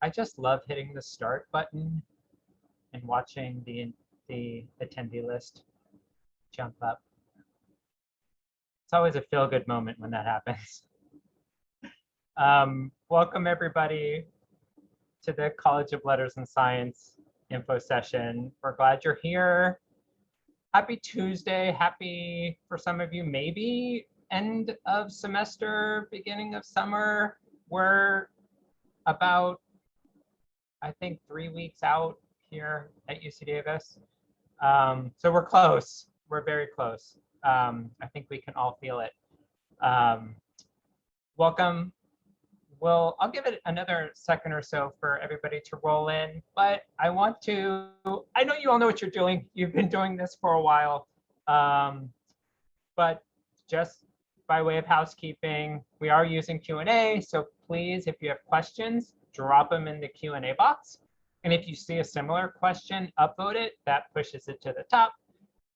I just love hitting the start button and watching the attendee list jump up. It's always a feel-good moment when that happens. Welcome everybody to the College of Letters and Science info session. We're glad you're here. Happy Tuesday. Happy, for some of you, maybe end of semester, beginning of summer. We're about, I think, 3 weeks out here at UC Davis. So we're close. We're very close. I think we can all feel it. Welcome. Well, I'll give it another second or so for everybody to roll in, but I know you all know what you're doing. You've been doing this for a while, but just by way of housekeeping, we are using Q&A, so please, if you have questions, drop them in the Q&A box. And if you see a similar question, upvote it. That pushes it to the top.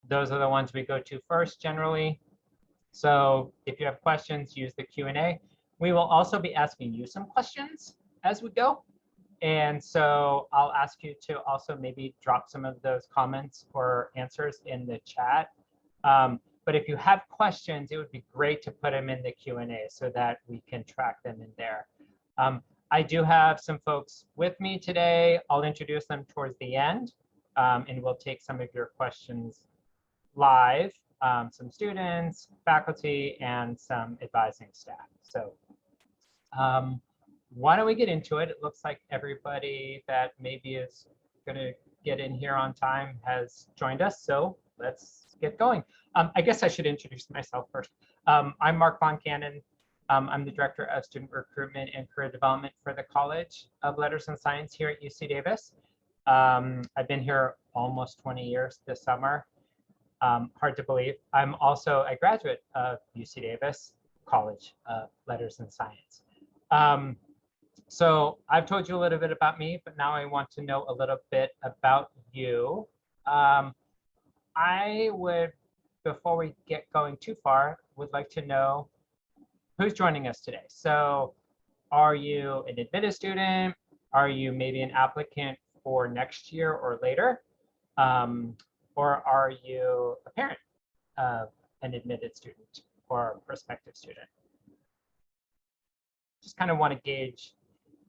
Those are the ones we go to first generally. So if you have questions, use the Q&A. We will also be asking you some questions as we go. And so I'll ask you to also maybe drop some of those comments or answers in the chat. But if you have questions, it would be great to put them in the Q&A so that we can track them in there. I do have some folks with me today. I'll introduce them towards the end, and we'll take some of your questions live, some students, faculty, and some advising staff. So why don't we get into it? It looks like everybody that maybe is going to get in here on time has joined us, so let's get going. I guess I should introduce myself first. I'm Mark Von Cannon. I'm the Director of Student Recruitment and Career Development for the College of Letters and Science here at UC Davis. I've been here almost 20 years this summer. Hard to believe. I'm also a graduate of UC Davis College of Letters and Science. So I've told you a little bit about me, but now I want to know a little bit about you. I would, before we get going too far, would like to know who's joining us today. So are you an admitted student? Are you maybe an applicant for next year or later? Or are you a parent of an admitted student or a prospective student? Just kind of want to gauge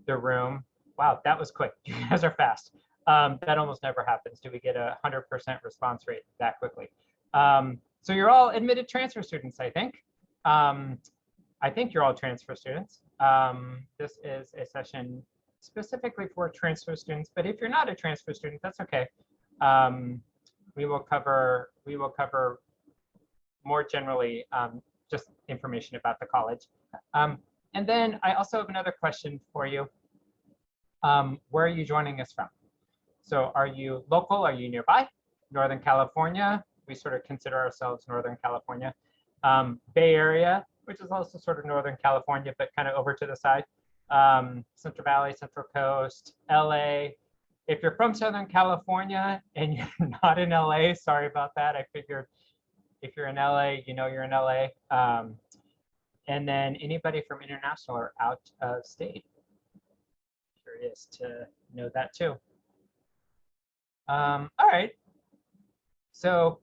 the room. Wow, that was quick. You guys are fast. That almost never happens. Do we get a 100% response rate that quickly? So you're all admitted transfer students, I think. I think you're all transfer students. This is a session specifically for transfer students, but if you're not a transfer student, that's okay. We will cover more generally just information about the college. And then I also have another question for you. Where are you joining us from? So are you local? Are you nearby? Northern California? We sort of consider ourselves Northern California. Bay Area, which is also sort of Northern California, but kind of over to the side. Central Valley, Central Coast, LA. If you're from Southern California and you're not in LA, sorry about that. I figured if you're in LA, you know you're in LA. And then anybody from international or out of state. Curious to know that too. All right. So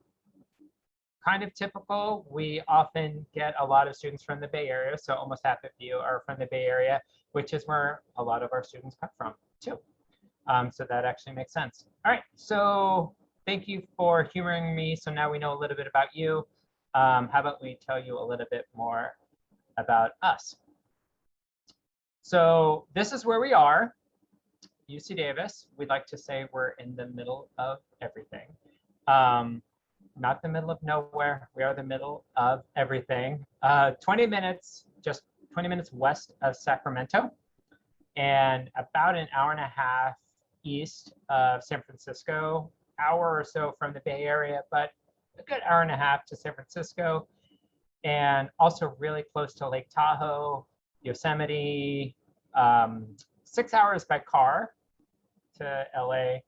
kind of typical, we often get a lot of students from the Bay Area. So almost half of you are from the Bay Area, which is where a lot of our students come from too. So that actually makes sense. All right, so thank you for humoring me. So now we know a little bit about you. How about we tell you a little bit more about us? So this is where we are, UC Davis. We'd like to say we're in the middle of everything. Not the middle of nowhere. We are the middle of everything. 20 minutes, just 20 minutes west of Sacramento, and about an hour and a half east of San Francisco, hour or so from the Bay Area, but a good hour and a half to San Francisco, and also really close to Lake Tahoe, Yosemite, 6 hours by car to LA.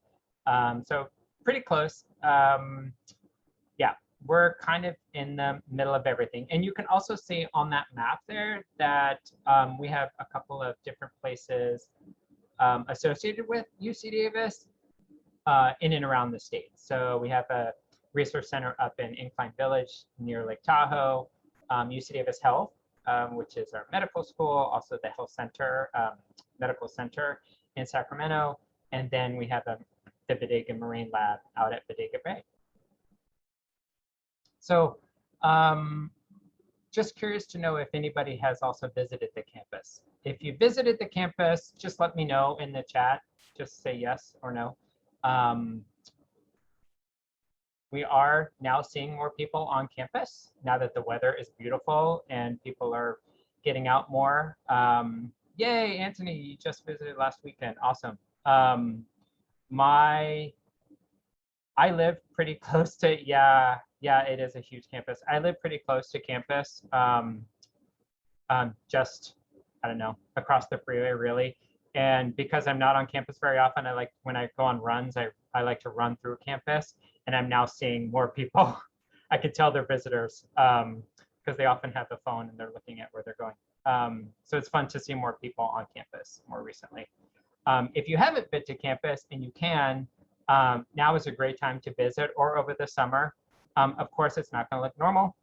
So pretty close. Yeah, we're kind of in the middle of everything. And you can also see on that map there that we have a couple of different places associated with UC Davis in and around the state. So we have a resource center up in Incline Village near Lake Tahoe, UC Davis Health, which is our medical school, also the health center, medical center in Sacramento, and then we have the Bodega Marine Lab out at Bodega Bay. So just curious to know if anybody has also visited the campus. If you visited the campus, just let me know in the chat. Just say yes or no. We are now seeing more people on campus now that the weather is beautiful and people are getting out more. Yay, Anthony, you just visited last weekend. Awesome. I live pretty close to, yeah, it is a huge campus. I live pretty close to campus, just, I don't know, across the freeway really. And because I'm not on campus very often, when I go on runs, I like to run through campus, and I'm now seeing more people. I could tell they're visitors because they often have the phone and they're looking at where they're going. So it's fun to see more people on campus more recently. If you haven't been to campus and you can, now is a great time to visit, or over the summer. Of course, it's not going to look normal.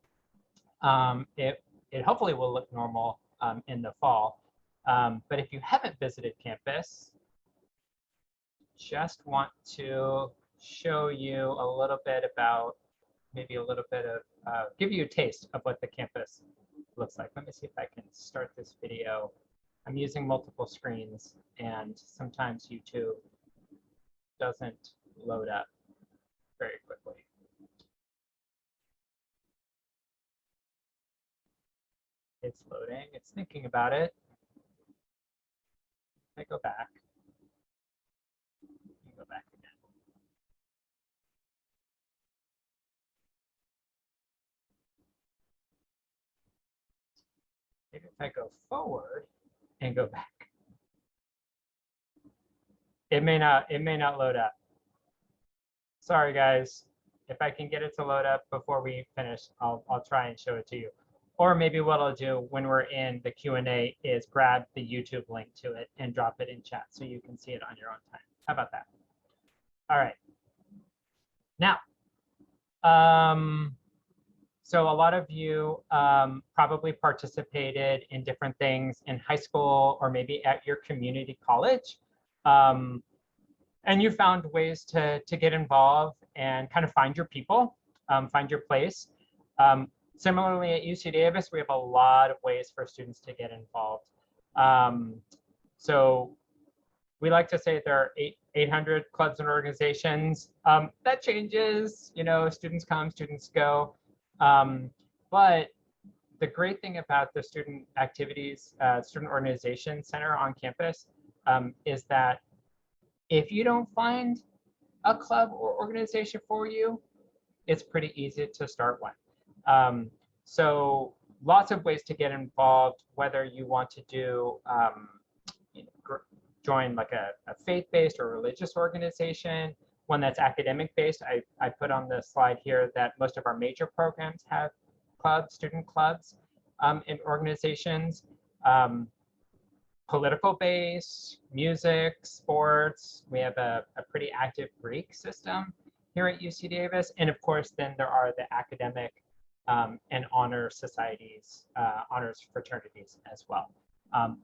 It hopefully will look normal in the fall. But if you haven't visited campus, just want to show you a little bit about, maybe a little bit of, give you a taste of what the campus looks like. Let me see if I can start this video. I'm using multiple screens, and sometimes YouTube doesn't load up very quickly. It's loading, it's thinking about it. I go back. Go back again. Maybe if I go forward and go back, it may not load up. Sorry guys, if I can get it to load up before we finish, I'll try and show it to you. Or maybe what I'll do when we're in the Q&A is grab the YouTube link to it and drop it in chat so you can see it on your own time. How about that? All right. Now, so a lot of you probably participated in different things in high school or maybe at your community college. And you found ways to get involved and kind of find your people, find your place. Similarly, at UC Davis, we have a lot of ways for students to get involved. So we like to say there are 800 clubs and organizations. That changes, students come, students go. But the great thing about the Student Activities, Student Organization Center on campus is that if you don't find a club or organization for you, it's pretty easy to start one. So lots of ways to get involved, whether you want to do, join like a faith-based or religious organization, one that's academic-based. I put on the slide here that most of our major programs have clubs, student clubs, and organizations, political-based, music, sports. We have a pretty active Greek system here at UC Davis. And of course, then there are the academic and honor societies, honors fraternities as well.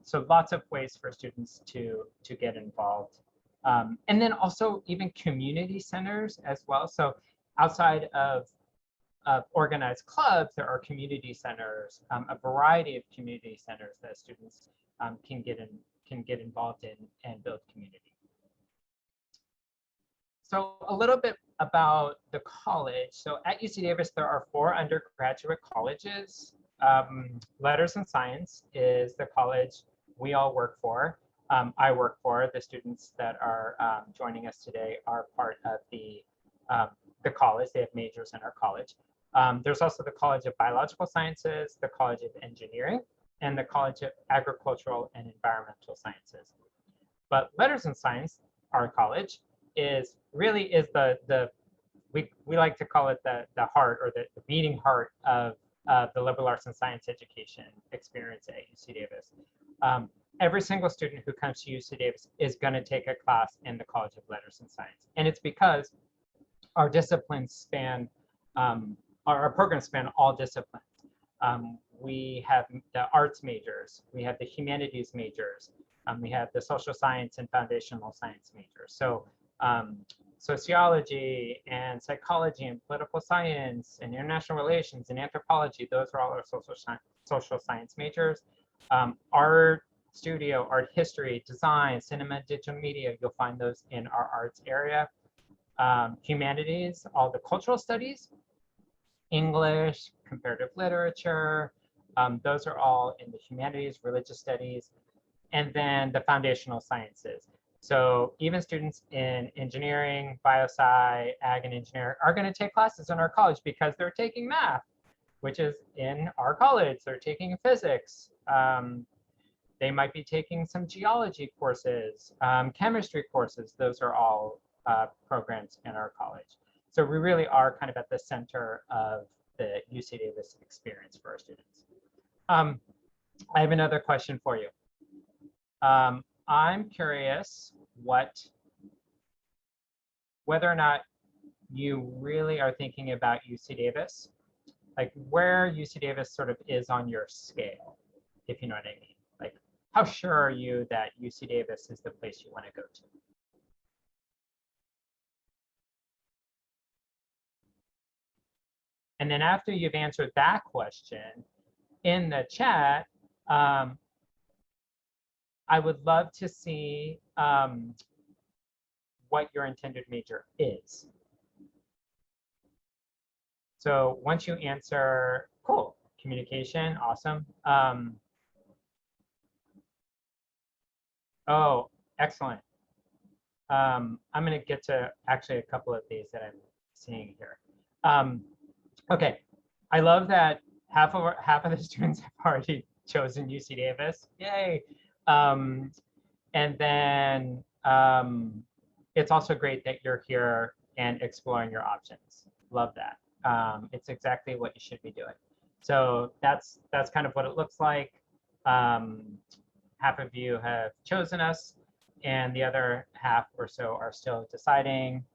So lots of ways for students to get involved. And then also even community centers as well. So outside of organized clubs, there are community centers, a variety of community centers that students can get involved in and build community. So a little bit about the college. So at UC Davis, there are 4 undergraduate colleges. Letters and Science is the college we all work for. I work for. The students that are joining us today are part of the college. They have majors in our college. There's also the College of Biological Sciences, the College of Engineering, and the College of Agricultural and Environmental Sciences. But Letters and Science, our college, is the we like to call it the heart, or the beating heart of the liberal arts and science education experience at UC Davis. every single student who comes to UC Davis is going to take a class in the College of Letters and Science. And it's because our disciplines span, our programs span all disciplines. We have the arts majors, we have the humanities majors, we have the social science and foundational science majors. So sociology and psychology and political science and international relations and anthropology, those are all our social science majors. Art, studio, art history, design, cinema, digital media, you'll find those in our arts area. Humanities, all the cultural studies, English, comparative literature, those are all in the humanities, religious studies, and then the foundational sciences. So even students in engineering, biosci, ag and engineering are going to take classes in our college because they're taking math, which is in our college. They're taking physics. They might be taking some geology courses, chemistry courses. Those are all programs in our college. So we really are kind of at the center of the UC Davis experience for our students. I have another question for you. I'm curious whether or not you really are thinking about UC Davis, like where UC Davis sort of is on your scale, if you know what I mean. Like, how sure are you that UC Davis is the place you want to go to? And then after you've answered that question in the chat, I would love to see what your intended major is. So once you answer, cool, communication, awesome. Oh, excellent. I'm going to get to actually a couple of these that I'm seeing here. Okay, I love that half of the students have already chosen UC Davis. Yay! And then it's also great that you're here and exploring your options. Love that. It's exactly what you should be doing. So that's kind of what it looks like. Half of you have chosen us, and the other half or so are still deciding.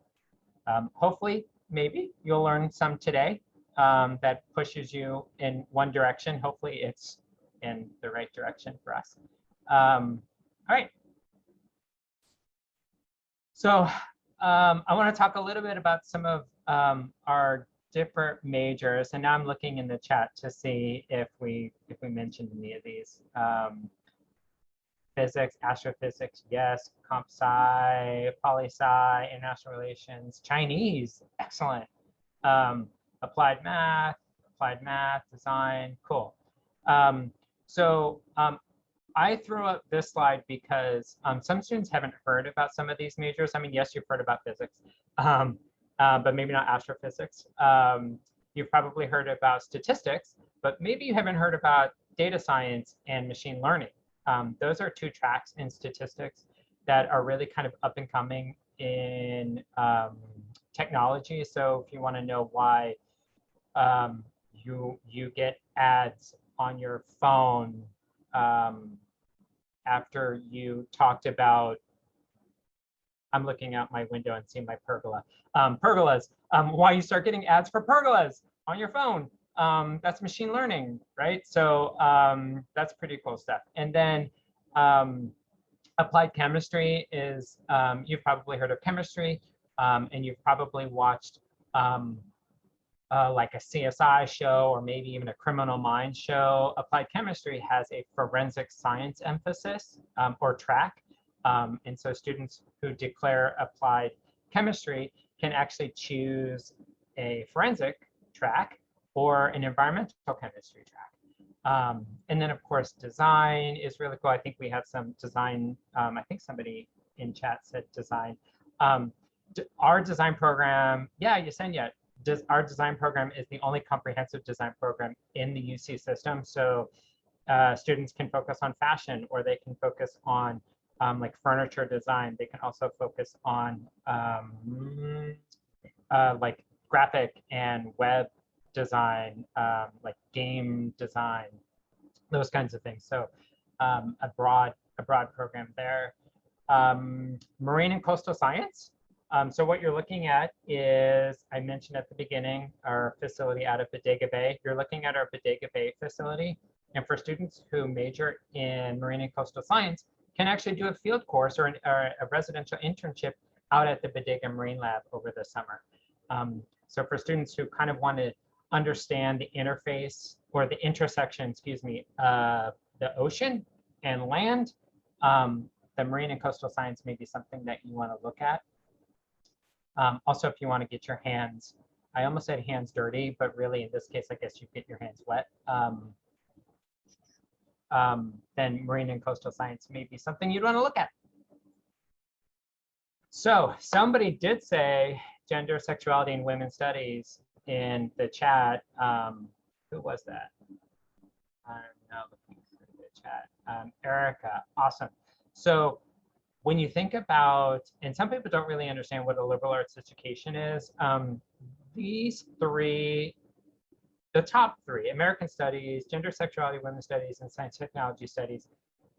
Hopefully, maybe you'll learn some today that pushes you in one direction. Hopefully, it's in the right direction for us. All right. So I want to talk a little bit about some of our different majors, and now I'm looking in the chat to see if we mentioned any of these. Physics, astrophysics, yes. Comp sci, poli sci, international relations, Chinese, excellent. Applied math, design, cool. I threw up this slide because some students haven't heard about some of these majors. I mean, yes, you've heard about physics, but maybe not astrophysics. You've probably heard about statistics, but maybe you haven't heard about data science and machine learning. Those are two tracks in statistics that are really kind of up and coming in technology. So if you want to know why you get ads on your phone after you talked about, I'm looking out my window and seeing my pergola. Pergolas, why you start getting ads for pergolas on your phone. That's machine learning, right? So that's pretty cool stuff. And then applied chemistry is, you've probably heard of chemistry, and you've probably watched like a CSI show or maybe even a Criminal Minds show. Applied chemistry has a forensic science emphasis or track. And so students who declare applied chemistry can actually choose a forensic track or an environmental chemistry track. And then, of course, design is really cool. I think we have some design. I think somebody in chat said design. Our design program, yeah, Yesenia, our design program is the only comprehensive design program in the UC system. So students can focus on fashion, or they can focus on like furniture design. They can also focus on like graphic and web design, like game design, those kinds of things. So a broad abroad program there. Marine and coastal science. So what you're looking at is, I mentioned at the beginning, our facility out of Bodega Bay. You're looking at our Bodega Bay facility. And for students who major in marine and coastal science, can actually do a field course or a residential internship out at the Bodega Marine Lab over the summer. So for students who kind of want to understand the interface or the intersection, excuse me, the ocean and land, the marine and coastal science may be something that you want to look at. Also, if you want to get your hands, I almost said hands dirty, but really in this case, I guess you get your hands wet. Then marine and coastal science may be something you'd want to look at. So somebody did say gender, sexuality, and women's studies in the chat. Who was that? I'm now looking through the chat. Erica, awesome. So when you think about, and some people don't really understand what a liberal arts education is, these three, the top three, American studies, gender, sexuality, women's studies, and science technology studies,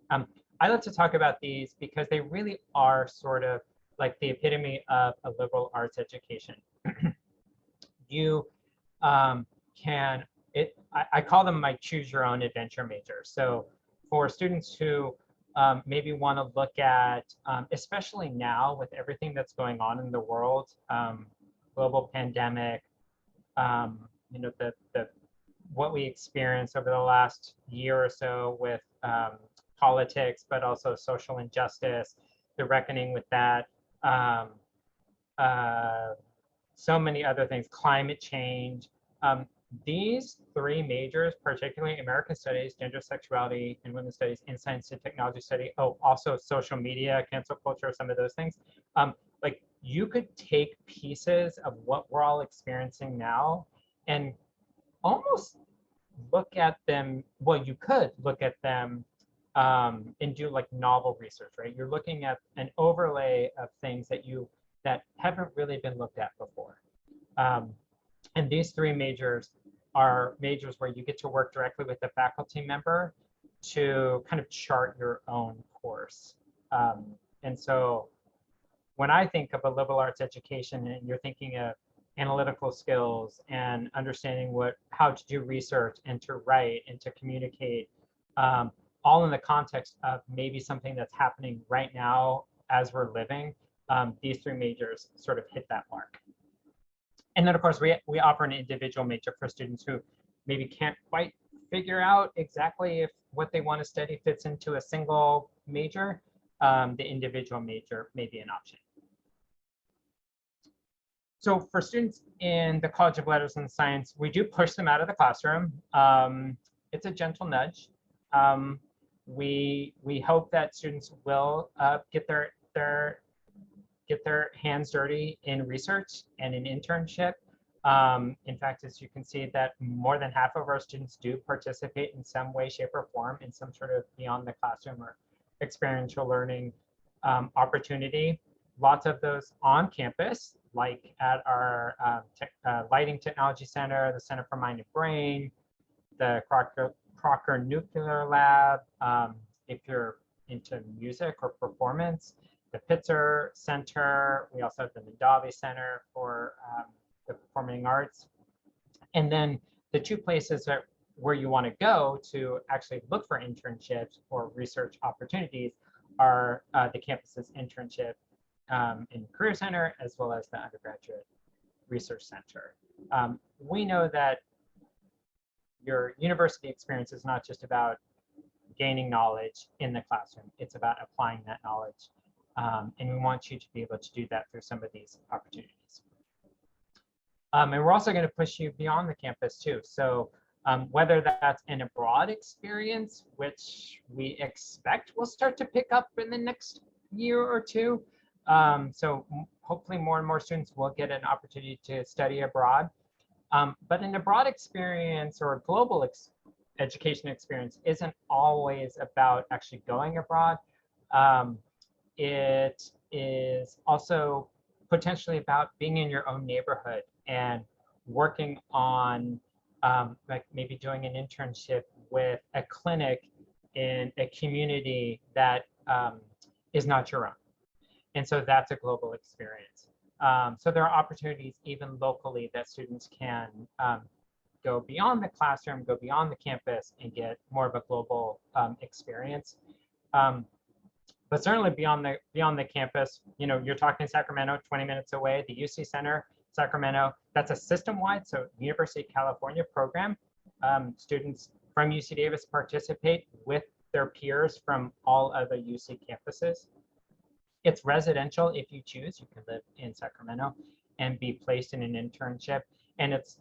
I like to talk about these because they really are sort of like the epitome of a liberal arts education. You can, I call them my choose your own adventure majors. So for students who maybe want to look at, especially now with everything that's going on in the world, global pandemic, you know, what we experienced over the last year or so with politics, but also social injustice, the reckoning with that, so many other things, climate change. These three majors, particularly American Studies, Gender, Sexuality, and Women's Studies, and Science and Technology Study, oh, also social media, cancel culture, some of those things. Like you could take pieces of what we're all experiencing now and almost look at them, well, you could look at them and do like novel research, right? You're looking at an overlay of things that haven't really been looked at before. And these three majors are majors where you get to work directly with the faculty member to kind of chart your own course. And so when I think of a liberal arts education and you're thinking of analytical skills and understanding how to do research and to write and to communicate, all in the context of maybe something that's happening right now as we're living, these three majors sort of hit that mark. And then, of course, we offer an individual major for students who maybe can't quite figure out exactly if what they want to study fits into a single major. The individual major may be an option. So for students in the College of Letters and Science, we do push them out of the classroom. It's a gentle nudge. We hope that students will get their hands dirty in research and in internship. In fact, as you can see, that more than half of our students do participate in some way, shape, or form in some sort of beyond the classroom or experiential learning opportunity. Lots of those on campus, like at our Lighting Technology Center, the Center for Mind and Brain, the Crocker Nuclear Lab, if you're into music or performance, the Pitzer Center. We also have the Mandavi Center for the Performing Arts. And then the two places where you want to go to actually look for internships or research opportunities are the campus's internship in Career Center, as well as the Undergraduate Research Center. We know that your university experience is not just about gaining knowledge in the classroom, it's about applying that knowledge. And we want you to be able to do that through some of these opportunities. And we're also going to push you beyond the campus too. So whether that's an abroad experience, which we expect will start to pick up in the next year or two. So hopefully more and more students will get an opportunity to study abroad. But an abroad experience or a global education experience isn't always about actually going abroad. It is also potentially about being in your own neighborhood and working on like maybe doing an internship with a clinic in a community that is not your own. And so that's a global experience. So there are opportunities even locally that students can go beyond the classroom, go beyond the campus, and get more of a global experience. But certainly beyond the campus, you're talking Sacramento, 20 minutes away, the UC Center, Sacramento. That's a system-wide, so University of California program. Students from UC Davis participate with their peers from all other UC campuses. It's residential if you choose. You can live in Sacramento and be placed in an internship. And it's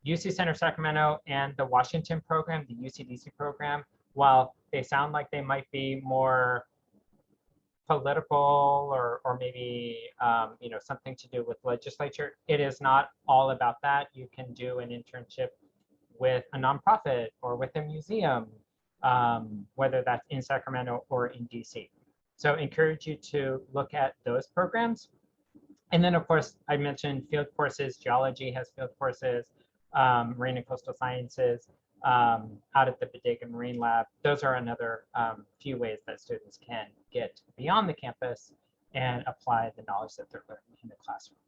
UC Center Sacramento and the Washington program, the UCDC program, while they sound like they might be more political or maybe something to do with legislature, it is not all about that. You can do an internship with a nonprofit or with a museum, whether that's in Sacramento or in DC. So encourage you to look at those programs. And then, of course, I mentioned field courses. Geology has field courses, marine and coastal sciences, out at the Bodega Marine Lab. Those are another few ways that students can get beyond the campus and apply the knowledge that they're learning in the classroom.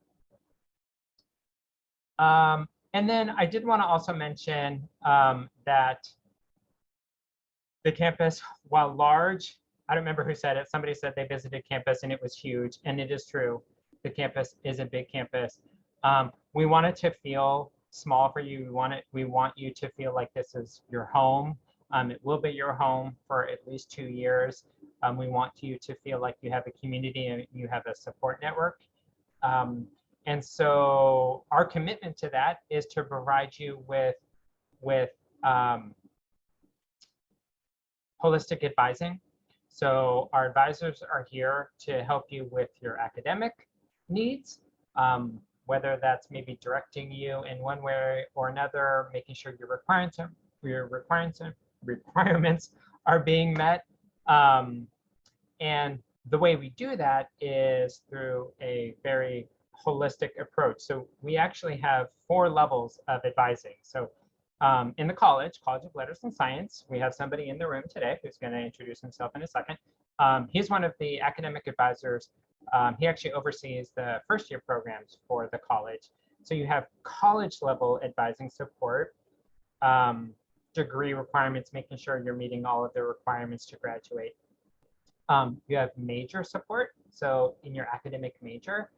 And then I did want to also mention that the campus, while large, I don't remember who said it. Somebody said they visited campus and it was huge, and it is true. The campus is a big campus. We want it to feel small for you. We want you to feel like this is your home. It will be your home for at least 2 years. We want you to feel like you have a community and you have a support network. And so our commitment to that is to provide you with holistic advising. So our advisors are here to help you with your academic needs, whether that's maybe directing you in one way or another, making sure your requirements are being met. And the way we do that is through a very holistic approach. So we actually have 4 levels of advising. So in the College of Letters and Science, we have somebody in the room today who's going to introduce himself in a second. He's one of the academic advisors. He actually oversees the first-year programs for the college. So you have college-level advising support, degree requirements, making sure you're meeting all of the requirements to graduate. You have major support. So in your academic major,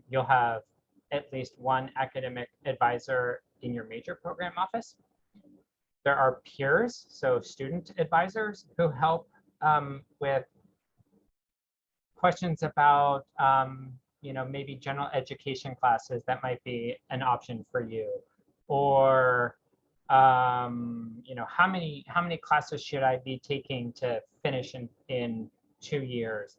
you'll have at least one academic advisor in your major program office. There are peers, so student advisors who help with questions about maybe general education classes that might be an option for you, or how many classes should I be taking to finish in 2 years?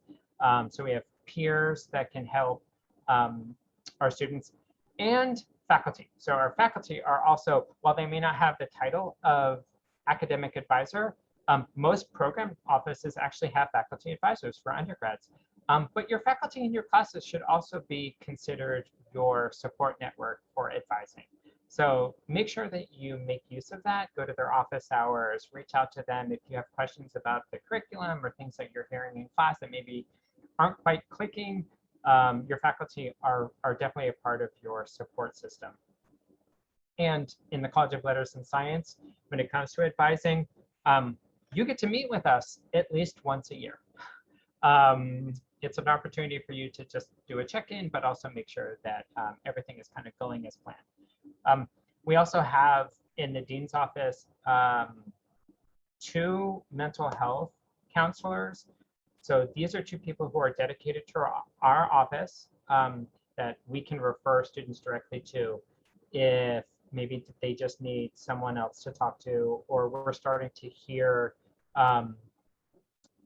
So we have peers that can help our students, and faculty. So our faculty are also, while they may not have the title of academic advisor, most program offices actually have faculty advisors for undergrads. But your faculty in your classes should also be considered your support network for advising. So make sure that you make use of that, go to their office hours, reach out to them if you have questions about the curriculum or things that you're hearing in class that maybe aren't quite clicking. Your faculty are definitely a part of your support system. And in the College of Letters and Science, when it comes to advising, you get to meet with us at least once a year. It's an opportunity for you to just do a check-in, but also make sure that everything is kind of going as planned. We also have in the dean's office 2 mental health counselors. So these are 2 people who are dedicated to our office that we can refer students directly to if maybe they just need someone else to talk to, or we're starting to hear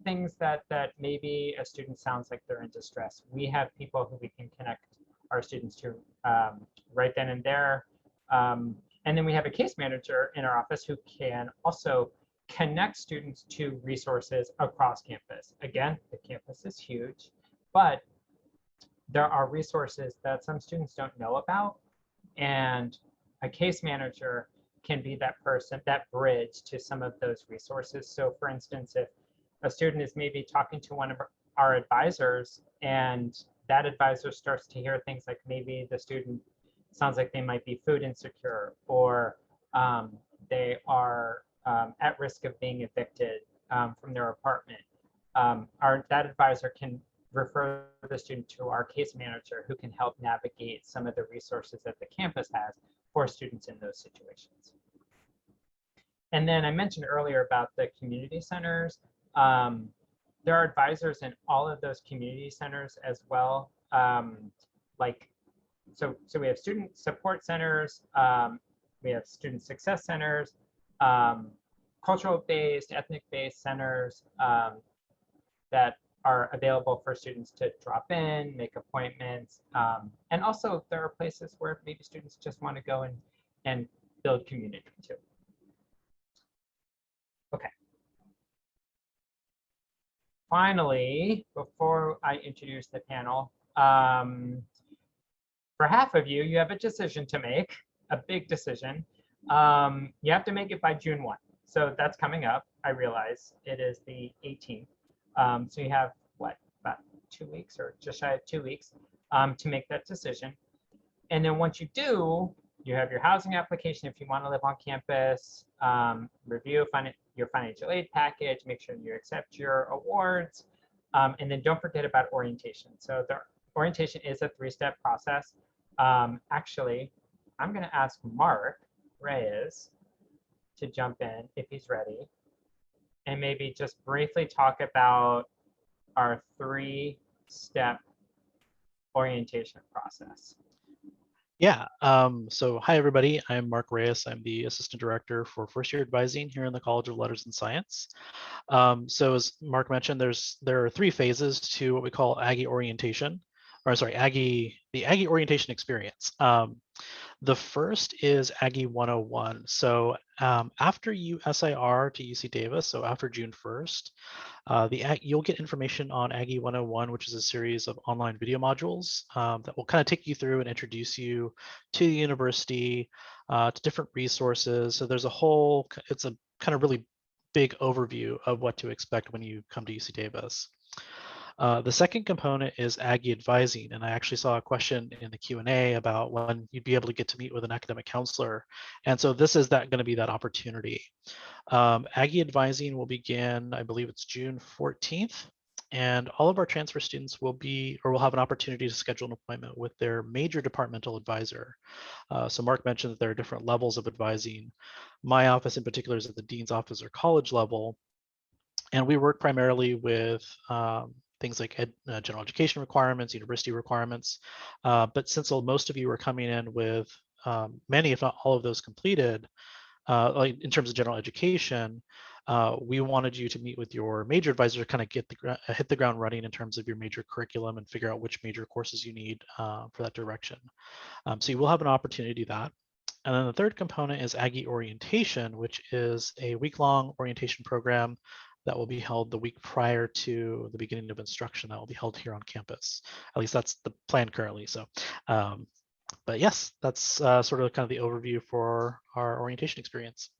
things that maybe a student sounds like they're in distress. We have people who we can connect our students to right then and there. And then we have a case manager in our office who can also connect students to resources across campus. Again, the campus is huge, but there are resources that some students don't know about, and a case manager can be that person, that bridge to some of those resources. So for instance, if a student is maybe talking to one of our advisors, and that advisor starts to hear things like maybe the student sounds like they might be food insecure, or they are at risk of being evicted from their apartment. That advisor can refer the student to our case manager, who can help navigate some of the resources that the campus has for students in those situations. And then I mentioned earlier about the community centers. There are advisors in all of those community centers as well. So we have student support centers, we have student success centers, cultural-based, ethnic-based centers that are available for students to drop in, make appointments. And also there are places where maybe students just want to go and build community too. Okay. Finally, before I introduce the panel, for half of you, you have a decision to make, a big decision. You have to make it by June 1. So that's coming up. I realize it is the 18th. So you have, what, about 2 weeks or just shy of 2 weeks to make that decision. And then once you do, you have your housing application if you want to live on campus, review your financial aid package, make sure you accept your awards, and then don't forget about orientation. So the orientation is a 3-step process. Actually, I'm going to ask Mark Reyes to jump in if he's ready, and maybe just briefly talk about our 3-step orientation process. Yeah, so hi everybody, I'm Mark Reyes. I'm the Assistant Director for First Year Advising here in the College of Letters and Science. So as Mark mentioned, there are 3 phases to what we call Aggie Orientation, or sorry, the Aggie Orientation experience. The first is Aggie 101. So after you SIR to UC Davis, so after June 1st, you'll get information on Aggie 101, which is a series of online video modules that will kind of take you through and introduce you to the university, to different resources. So there's it's a kind of really big overview of what to expect when you come to UC Davis. The second component is Aggie Advising, and I actually saw a question in the Q&A about when you'd be able to get to meet with an academic counselor, and so this is going to be that opportunity. Aggie Advising will begin, I believe it's June 14th, and all of our transfer students will have an opportunity to schedule an appointment with their major departmental advisor. So Mark mentioned that there are different levels of advising. My office in particular is at the dean's office or college level, and we work primarily with things like general education requirements, university requirements. But since most of you are coming in with many, if not all of those completed, like in terms of general education, we wanted you to meet with your major advisor to kind of hit the ground running in terms of your major curriculum and figure out which major courses you need for that direction. So you will have an opportunity to do that. And then the third component is Aggie Orientation, which is a week-long orientation program that will be held the week prior to the beginning of instruction that will be held here on campus. At least that's the plan currently. So, but yes, that's sort of kind of the overview for our orientation experience.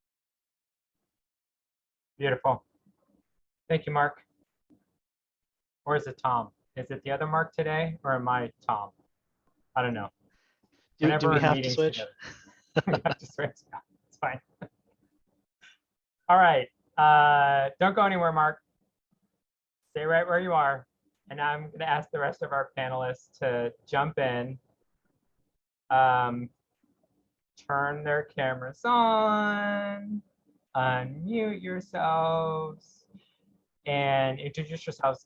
Beautiful. Thank you, Mark. Or is it Tom? Is it the other Mark today, or am I Tom? I don't know. Do we have to switch? We have to switch. It's fine. All right. Don't go anywhere, Mark. Stay right where you are. And I'm going to ask the rest of our panelists to jump in, turn their cameras on, unmute yourselves, and introduce yourselves.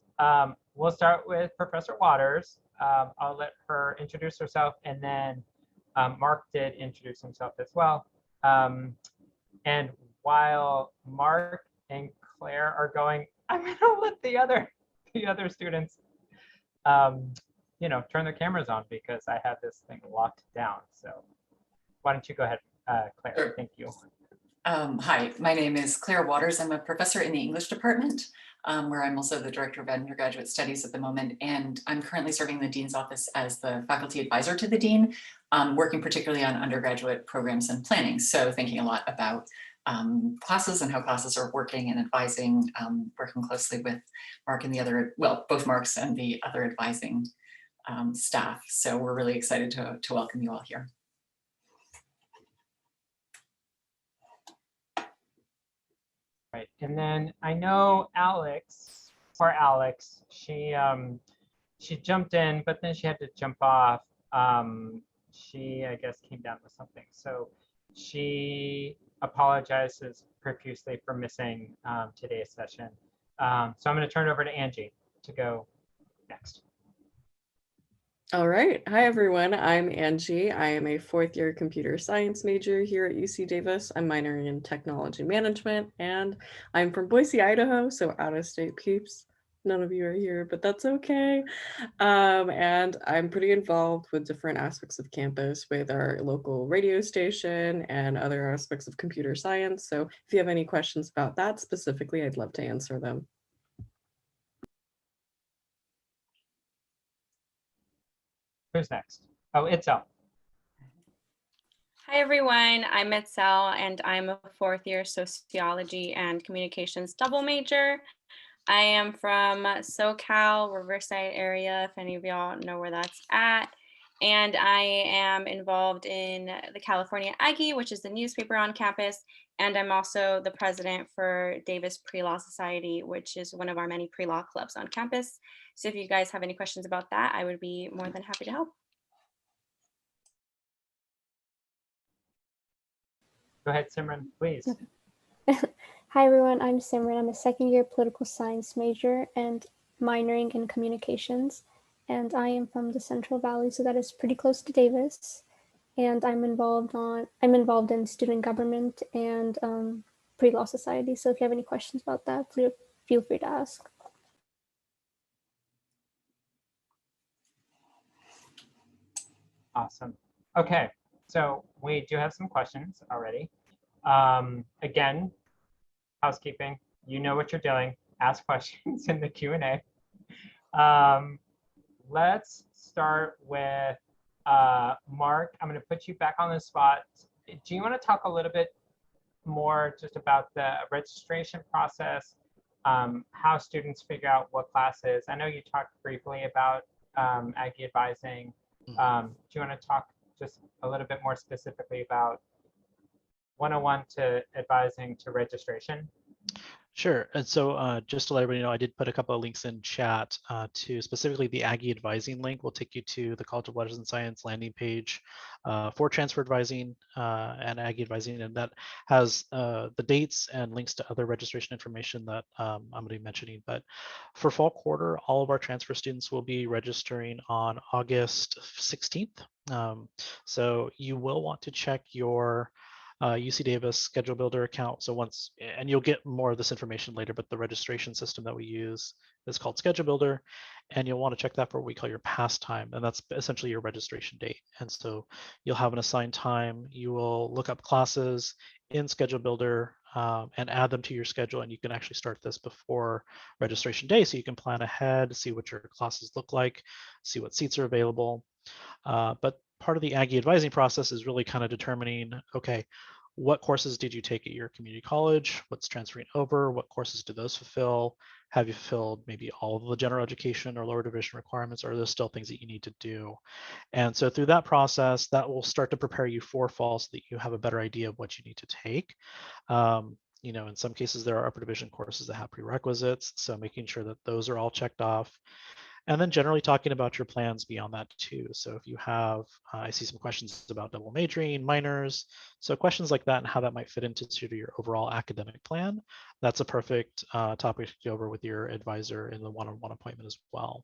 We'll start with Professor Waters. I'll let her introduce herself, and then Mark did introduce himself as well. And while Mark and Claire are going, I'm going to let the other students, turn their cameras on because I have this thing locked down. So why don't you go ahead, Claire? Sure. Thank you. Hi, my name is Claire Waters. I'm a professor in the English department, where I'm also the director of undergraduate studies at the moment. And I'm currently serving the dean's office as the faculty advisor to the dean, working particularly on undergraduate programs and planning. So thinking a lot about classes and how classes are working and advising, working closely with Mark and the other, well, both Marks and the other advising staff. So we're really excited to welcome you all here. Right, and then I know Alex, she jumped in, but then she had to jump off. She, I guess, came down with something. So she apologizes profusely for missing today's session. So I'm going to turn it over to Angie to go next. All right. Hi, everyone. I'm Angie. I am a fourth-year computer science major here at UC Davis. I'm minoring in technology management, and I'm from Boise, Idaho, so out-of-state peeps. None of you are here, but that's okay. And I'm pretty involved with different aspects of campus with our local radio station and other aspects of computer science. So if you have any questions about that specifically, I'd love to answer them. Who's next? Oh, Itzel. Hi, everyone. I'm Itzel, and I'm a fourth-year sociology and communications double major. I am from SoCal, Riverside area, if any of y'all know where that's at. And I am involved in the California Aggie, which is the newspaper on campus. And I'm also the president for Davis Pre-Law Society, which is one of our many pre-law clubs on campus. So if you guys have any questions about that, I would be more than happy to help. Go ahead, Simran, please. Hi everyone, I'm Simran. I'm a second-year political science major and minoring in communications. And I am from the Central Valley, so that is pretty close to Davis. And I'm involved in student government and pre-law society. So if you have any questions about that, feel free to ask. Awesome. Okay, so we do have some questions already. Again, housekeeping, you know what you're doing. Ask questions in the Q&A. Let's start with Mark. I'm going to put you back on the spot. Do you want to talk a little bit more just about the registration process, how students figure out what classes? I know you talked briefly about Aggie Advising. Do you want to talk just a little bit more specifically about 101 to advising to registration? Sure. And so just to let everybody know, I did put a couple of links in chat to specifically the Aggie Advising link will take you to the College of Letters and Science landing page for transfer advising and Aggie Advising. And that has the dates and links to other registration information that I'm going to be mentioning. But for fall quarter, all of our transfer students will be registering on August 16th. So you will want to check your UC Davis schedule builder account. So once, and you'll get more of this information later, but the registration system that we use is called schedule builder. And you'll want to check that for what we call your pass time. And that's essentially your registration date. And so you'll have an assigned time. You will look up classes in schedule builder and add them to your schedule. And you can actually start this before registration day. So you can plan ahead, see what your classes look like, see what seats are available. But part of the Aggie advising process is really kind of determining, okay, what courses did you take at your community college? What's transferring over? What courses do those fulfill? Have you fulfilled maybe all of the general education or lower division requirements? Or are there still things that you need to do? And so through that process, that will start to prepare you for fall so that you have a better idea of what you need to take. You know, in some cases, there are upper division courses that have prerequisites. So making sure that those are all checked off. And then generally talking about your plans beyond that too. So if you have, I see some questions about double majoring, minors. So questions like that and how that might fit into your overall academic plan. That's a perfect topic to go over with your advisor in the one-on-one appointment as well.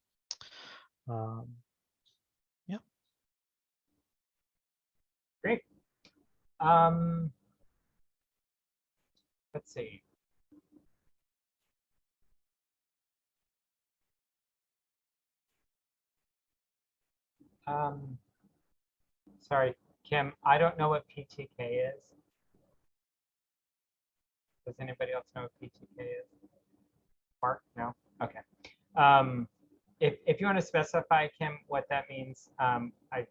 Yeah. Great. Let's see. Sorry, Kim, I don't know what PTK is. Does anybody else know what PTK is? Mark, no? Okay. If you want to specify, Kim, what that means, I'd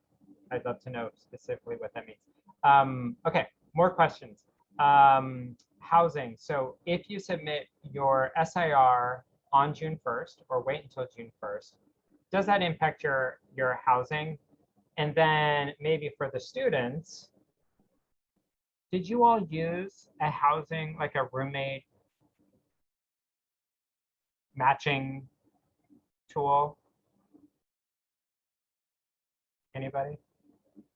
love to know specifically what that means. Okay, more questions. housing. So if you submit your SIR on June 1st or wait until June 1st, does that impact your housing? And then maybe for the students, did you all use a housing, like a roommate matching tool? Anybody?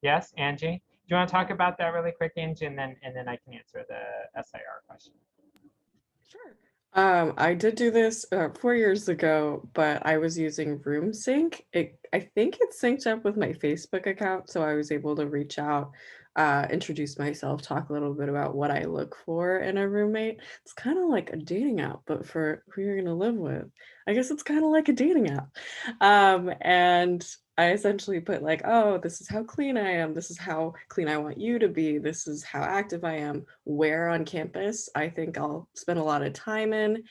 Yes, Angie? Do you want to talk about that really quick, Angie, and then I can answer the SIR question. Sure. I did do this 4 years ago, but I was using RoomSync. I think it synced up with my Facebook account, so I was able to reach out, introduce myself, talk a little bit about what I look for in a roommate. It's kind of like a dating app, but for who you're gonna live with. I guess it's kind of like a dating app. And I essentially put like, oh, this is how clean I am. This is how clean I want you to be. This is how active I am. Where on campus I think I'll spend a lot of time in,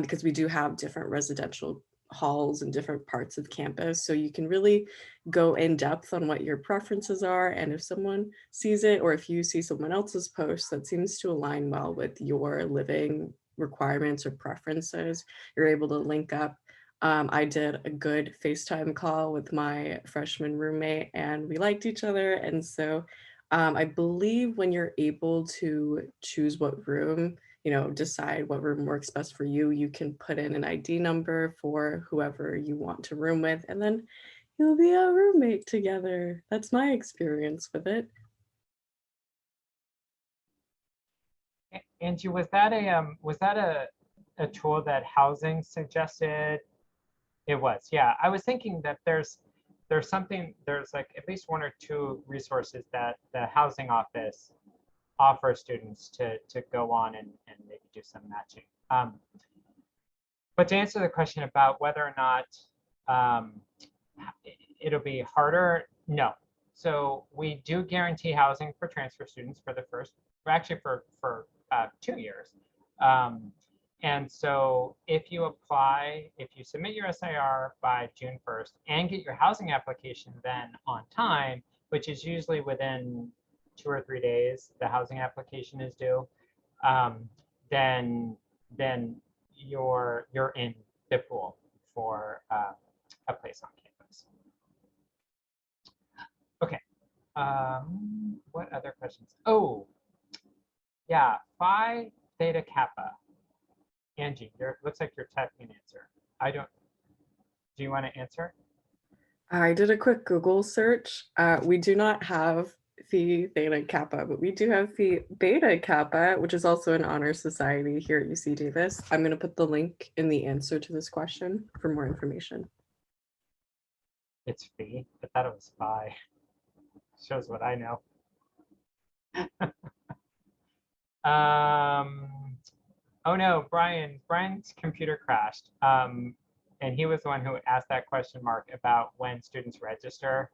because we do have different residential halls and different parts of campus. So you can really go in depth on what your preferences are. And if someone sees it, or if you see someone else's post that seems to align well with your living requirements or preferences, you're able to link up. I did a good FaceTime call with my freshman roommate and we liked each other. And so I believe when you're able to choose what room, decide what room works best for you, you can put in an ID number for whoever you want to room with, and then you'll be a roommate together. That's my experience with it. Angie, was that a tool that housing suggested? It was, yeah. I was thinking that there's like at least one or two resources that the housing office offers students to go on and maybe do some matching. But to answer the question about whether or not it'll be harder, no. So we do guarantee housing for transfer students for the first, actually for 2 years. And so if you submit your SIR by June 1st and get your housing application then on time, which is usually within 2 or 3 days, the housing application is due, then you're in the pool for a place on campus. Okay. What other questions? Oh, yeah, Phi Theta Kappa. Angie, looks like you're typing an answer. Do you want to answer? I did a quick Google search. We do not have Phi Theta Kappa, but we do have Phi Beta Kappa, which is also an honor society here at UC Davis. I'm going to put the link in the answer to this question for more information. It's Phi. I thought it was Phi. Shows what I know. Oh no, Brian's computer crashed. And he was the one who asked that question, Mark, about when students register.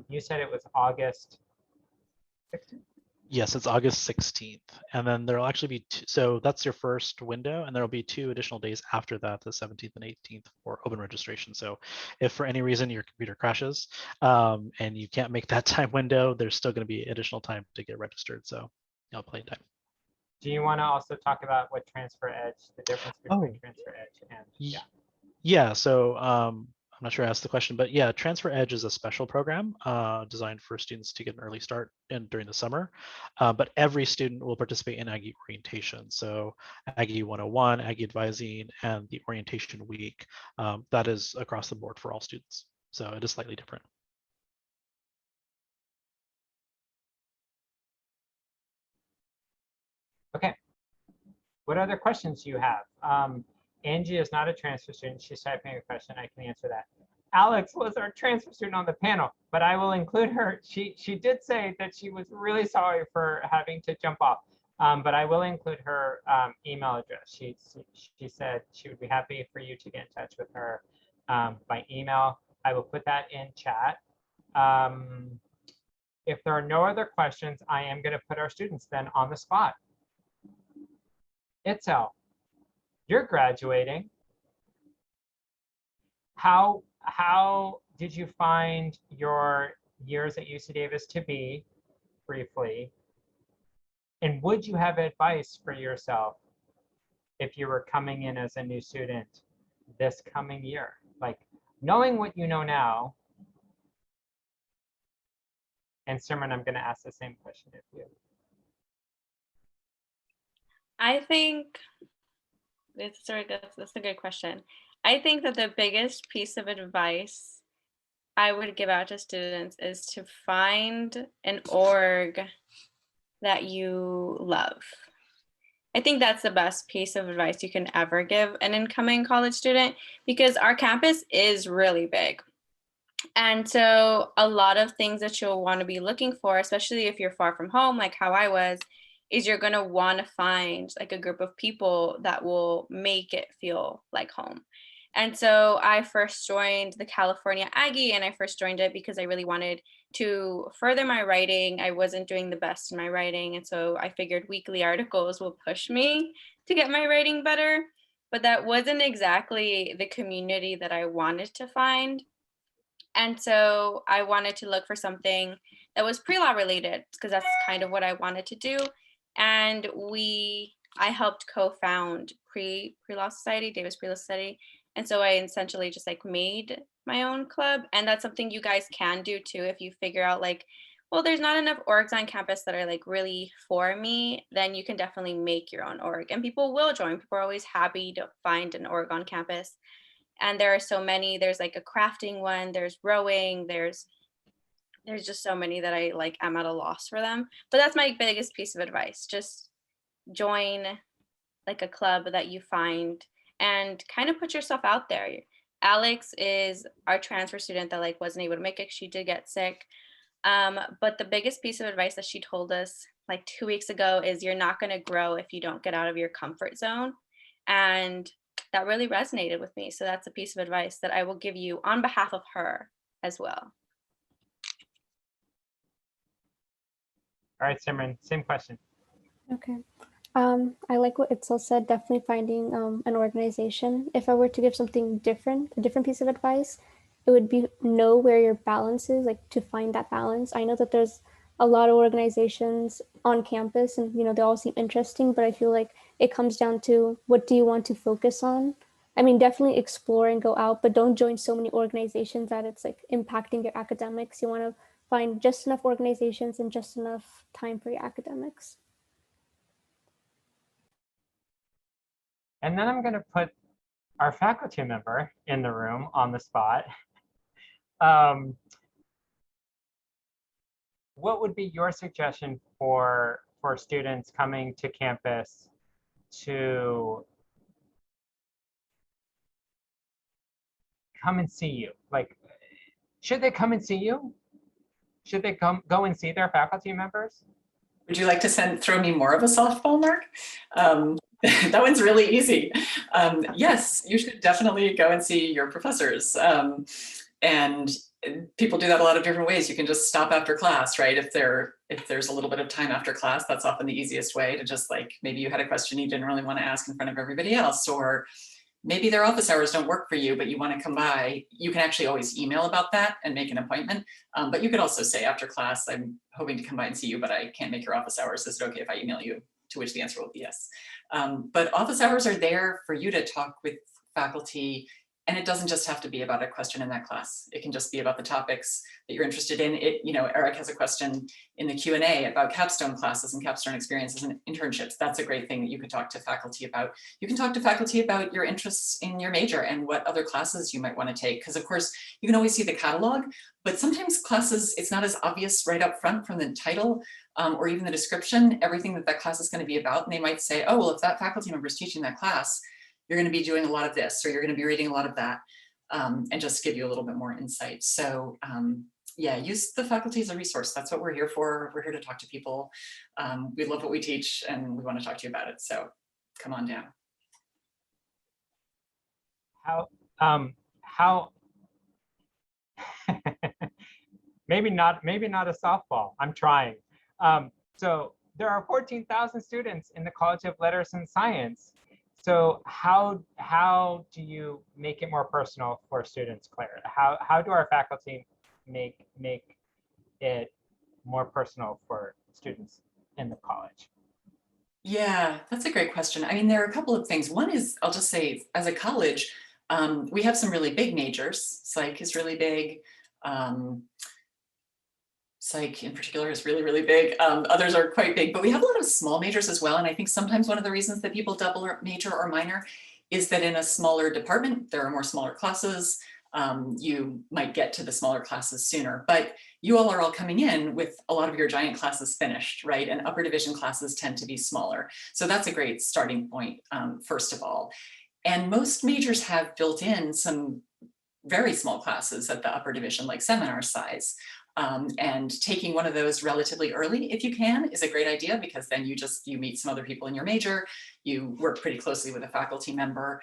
You said it was August 16th? Yes, it's August 16th. And then there'll actually be so that's your first window, and there'll be 2 additional days after that, the 17th and 18th, for open registration. So if for any reason your computer crashes and you can't make that time window, there's still going to be additional time to get registered. So you'll play time. Do you want to also talk about what Transfer Edge, the difference between Transfer Edge and Yeah, so I'm not sure I asked the question, but yeah, Transfer Edge is a special program designed for students to get an early start during the summer. But every student will participate in Aggie Orientation. So Aggie 101, Aggie Advising, and the Orientation Week. That is across the board for all students. So it is slightly different. Okay. What other questions do you have? Angie is not a transfer student. She's typing a question. I can answer that. Alex was our transfer student on the panel, but I will include her. She did say that she was really sorry for having to jump off, but I will include her email address. She said she would be happy for you to get in touch with her by email. I will put that in chat. If there are no other questions, I am going to put our students then on the spot. Itzel, you're graduating. How did you find your years at UC Davis to be, briefly? And would you have advice for yourself if you were coming in as a new student this coming year? Like, knowing what you know now, and Simran, I'm going to ask the same question of you. I think that's a good question. I think that the biggest piece of advice I would give out to students is to find an org that you love. I think that's the best piece of advice you can ever give an incoming college student, because our campus is really big. And so a lot of things that you'll want to be looking for, especially if you're far from home, like how I was, is you're going to want to find like a group of people that will make it feel like home. And so I first joined the California Aggie, and I first joined it because I really wanted to further my writing. I wasn't doing the best in my writing. And so I figured weekly articles will push me to get my writing better. But that wasn't exactly the community that I wanted to find. And so I wanted to look for something that was pre-law related, because that's kind of what I wanted to do. And I helped co-found Pre-Law Society, Davis Pre-Law Society. And so I essentially just like made my own club. And that's something you guys can do too. If you figure out like, well, there's not enough orgs on campus that are like really for me, then you can definitely make your own org. And people will join. People are always happy to find an org on campus. And there are so many. There's like a crafting one, there's rowing, there's just so many that I like, I'm at a loss for them. But that's my biggest piece of advice. Just join like a club that you find and kind of put yourself out there. Alex is our transfer student that like wasn't able to make it. She did get sick. But the biggest piece of advice that she told us like 2 weeks ago is you're not going to grow if you don't get out of your comfort zone. And that really resonated with me. So that's a piece of advice that I will give you on behalf of her as well. All right, Simran, same question. Okay. I like what Itzel said, definitely finding an organization. If I were to give something different, a different piece of advice, it would be know where your balance is, like to find that balance. I know that there's a lot of organizations on campus and, you know, they all seem interesting, but I feel like it comes down to what do you want to focus on? I mean, definitely explore and go out, but don't join so many organizations that it's like impacting your academics. You want to find just enough organizations and just enough time for your academics. And then I'm going to put our faculty member in the room on the spot. What would be your suggestion for students coming to campus to come and see you? Like, should they come and see you? Should they go and see their faculty members? Would you like to throw me more of a softball, Mark? That one's really easy. Yes, you should definitely go and see your professors. And people do that a lot of different ways. You can just stop after class, right? If there's a little bit of time after class, that's often the easiest way to just like, maybe you had a question you didn't really want to ask in front of everybody else, or maybe their office hours don't work for you, but you want to come by. You can actually always email about that and make an appointment. But you could also say after class, I'm hoping to come by and see you, but I can't make your office hours. Is it okay if I email you? To which the answer will be yes. But office hours are there for you to talk with faculty. And it doesn't just have to be about a question in that class. It can just be about the topics that you're interested in. Eric has a question in the Q&A about capstone classes and capstone experiences and internships. That's a great thing that you can talk to faculty about. You can talk to faculty about your interests in your major and what other classes you might want to take. Because of course, you can always see the catalog, but sometimes classes, it's not as obvious right up front from the title or even the description, everything that class is going to be about. And they might say, oh, well, if that faculty member is teaching that class, you're going to be doing a lot of this, or you're going to be reading a lot of that, and just give you a little bit more insight. So yeah, use the faculty as a resource. That's what we're here for. We're here to talk to people. We love what we teach and we want to talk to you about it. So come on down. How maybe not a softball. I'm trying. So there are 14,000 students in the College of Letters and Science. So how do you make it more personal for students, Claire? How do our faculty make it more personal for students in the college? Yeah, that's a great question. I mean, there are a couple of things. One is, I'll just say, as a college, we have some really big majors. Psych is really big. Um, Psych in particular is really, really big. Others are quite big, but we have a lot of small majors as well. And I think sometimes one of the reasons that people double or major or minor is that in a smaller department, there are more smaller classes. You might get to the smaller classes sooner, but you all are all coming in with a lot of your giant classes finished, right? And upper division classes tend to be smaller. So that's a great starting point, first of all. And most majors have built in some very small classes at the upper division, like seminar size. And taking one of those relatively early, if you can, is a great idea, because then you meet some other people in your major, you work pretty closely with a faculty member.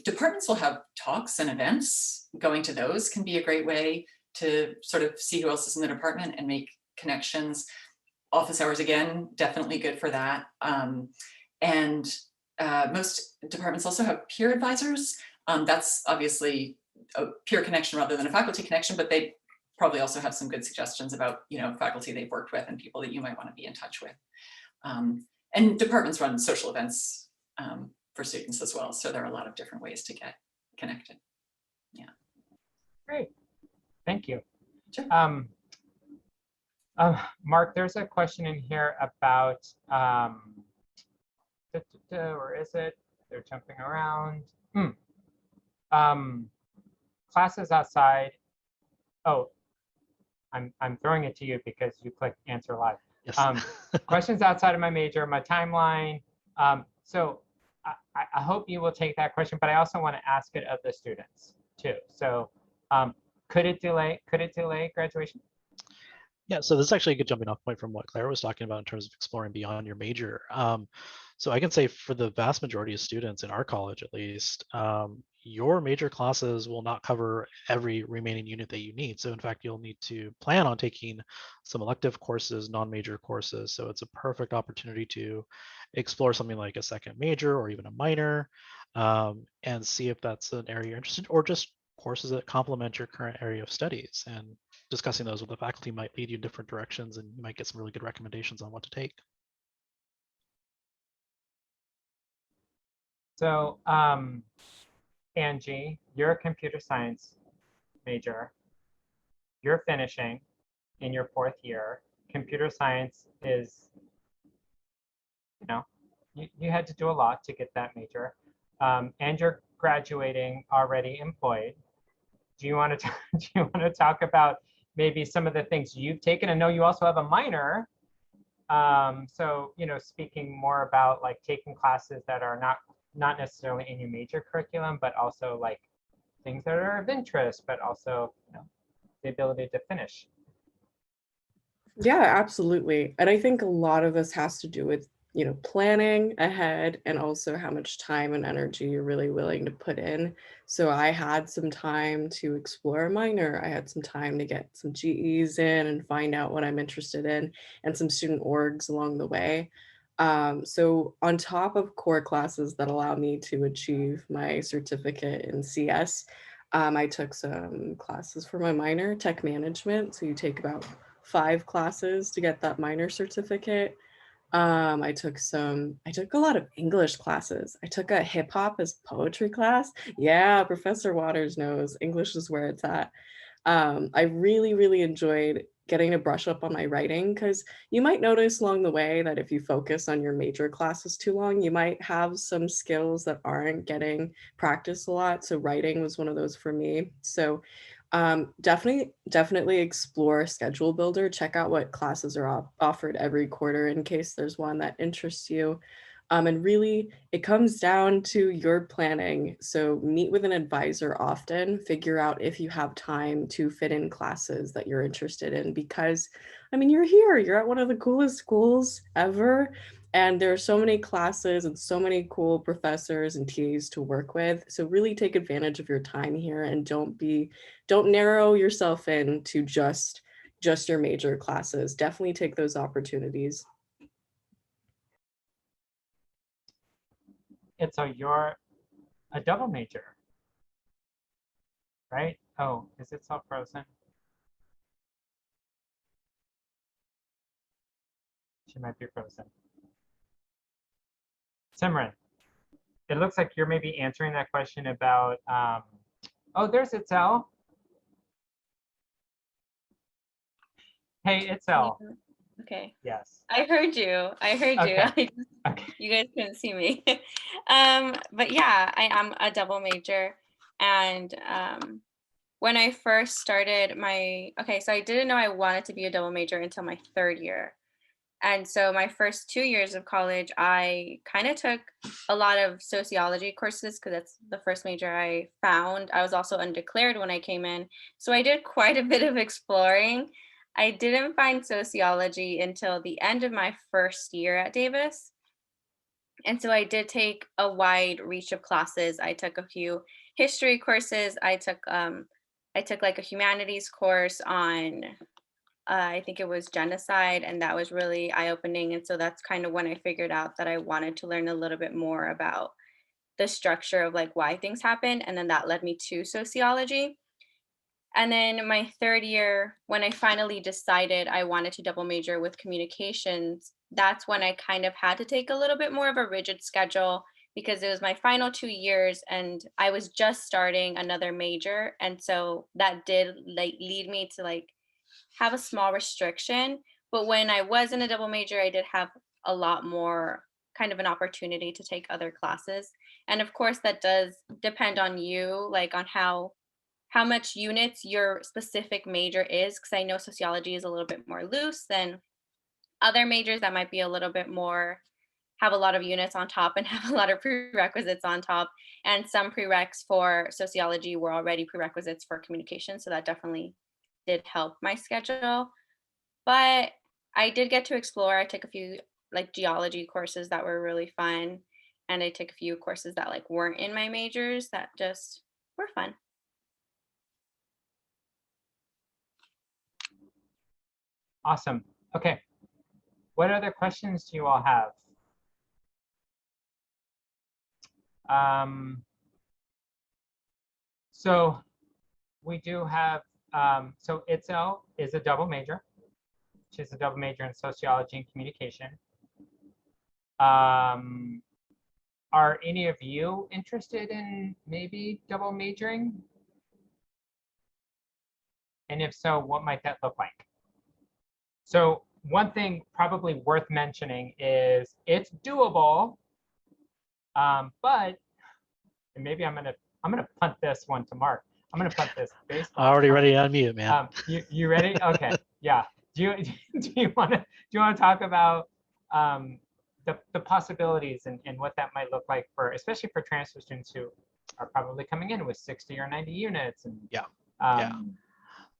Departments will have talks and events. Going to those can be a great way to sort of see who else is in the department and make connections. Office hours, again, definitely good for that. And most departments also have peer advisors. That's obviously a peer connection rather than a faculty connection, but they probably also have some good suggestions about, faculty they've worked with and people that you might want to be in touch with. And departments run social events for students as well. So there are a lot of different ways to get connected. Yeah. Great. Thank you. Sure. Mark, there's a question in here about, where is it? They're jumping around. Classes outside. Oh, I'm throwing it to you because you clicked answer live. Yes. Questions outside of my major, my timeline. So I hope you will take that question, but I also want to ask it of the students too. So could it delay graduation? Yeah, so this is actually a good jumping off point from what Claire was talking about in terms of exploring beyond your major. So I can say for the vast majority of students in our college, at least, your major classes will not cover every remaining unit that you need. So in fact, you'll need to plan on taking some elective courses, non-major courses. So it's a perfect opportunity to explore something like a second major or even a minor, and see if that's an area you're interested in, or just courses that complement your current area of studies. And discussing those with the faculty might lead you in different directions, and you might get some really good recommendations on what to take. So Angie, you're a computer science major. You're finishing in your 4th year. Computer science is, you had to do a lot to get that major. And you're graduating already employed. Do you want to talk about maybe some of the things you've taken? I know you also have a minor. So, speaking more about like taking classes that are not necessarily in your major curriculum, but also like things that are of interest, but also the ability to finish. Yeah, absolutely. And I think a lot of this has to do with, planning ahead and also how much time and energy you're really willing to put in. So I had some time to explore a minor. I had some time to get some GEs in and find out what I'm interested in, and some student orgs along the way. So on top of core classes that allow me to achieve my certificate in CS, I took some classes for my minor, tech management. So you take about 5 classes to get that minor certificate. I took a lot of English classes. I took a hip hop as poetry class. Yeah, Professor Waters knows English is where it's at. I really, really enjoyed getting to brush up on my writing, because you might notice along the way that if you focus on your major classes too long, you might have some skills that aren't getting practiced a lot. So writing was one of those for me. So definitely explore Schedule Builder. Check out what classes are offered every quarter in case there's one that interests you. And really, it comes down to your planning. So meet with an advisor often, figure out if you have time to fit in classes that you're interested in, because, you're here, you're at one of the coolest schools ever. And there are so many classes and so many cool professors and TAs to work with. So really take advantage of your time here, and don't narrow yourself in to just your major classes. Definitely take those opportunities. And so you're a double major, right? Oh, is it still frozen? She might be frozen. Simran, it looks like you're maybe answering that question about, oh, there's Itzel. Hey, Itzel. Okay. Yes. I heard you. I heard Okay. you. Okay. You guys couldn't see me. But yeah, I am a double major. And when I first started so I didn't know I wanted to be a double major until my third year. And so my first 2 years of college, I kind of took a lot of sociology courses because that's the first major I found. I was also undeclared when I came in. So I did quite a bit of exploring. I didn't find sociology until the end of my first year at Davis. And so I did take a wide reach of classes. I took a few history courses. I took like a humanities course on I think it was genocide, and that was really eye-opening. And so that's kind of when I figured out that I wanted to learn a little bit more about the structure of like why things happen. And then that led me to sociology. And then my third year, when I finally decided I wanted to double major with communications, that's when I kind of had to take a little bit more of a rigid schedule because it was my final 2 years and I was just starting another major. And so that did like lead me to like have a small restriction. But when I was in a double major, I did have a lot more kind of an opportunity to take other classes. And of course, that does depend on you, like on how much units your specific major is, because I know sociology is a little bit more loose than other majors that might be a little bit more have a lot of units on top and have a lot of prerequisites on top. And some prereqs for sociology were already prerequisites for communication. So that definitely did help my schedule. But I did get to explore. I took a few like geology courses that were really fun. And I took a few courses that like weren't in my majors that just were fun. Awesome. Okay. What other questions do you all have? So we do have, so Itzel is a double major. She's a double major in sociology and communication. Are any of you interested in maybe double majoring? And if so, what might that look like? So one thing probably worth mentioning is it's doable, but and maybe I'm gonna punt this one to Mark. I'm gonna punt this baseball. Already ready to unmute, man. You ready? Okay, yeah. Do you want to talk about the possibilities and what that might look like for, especially for transfer students who are probably coming in with 60 or 90 units and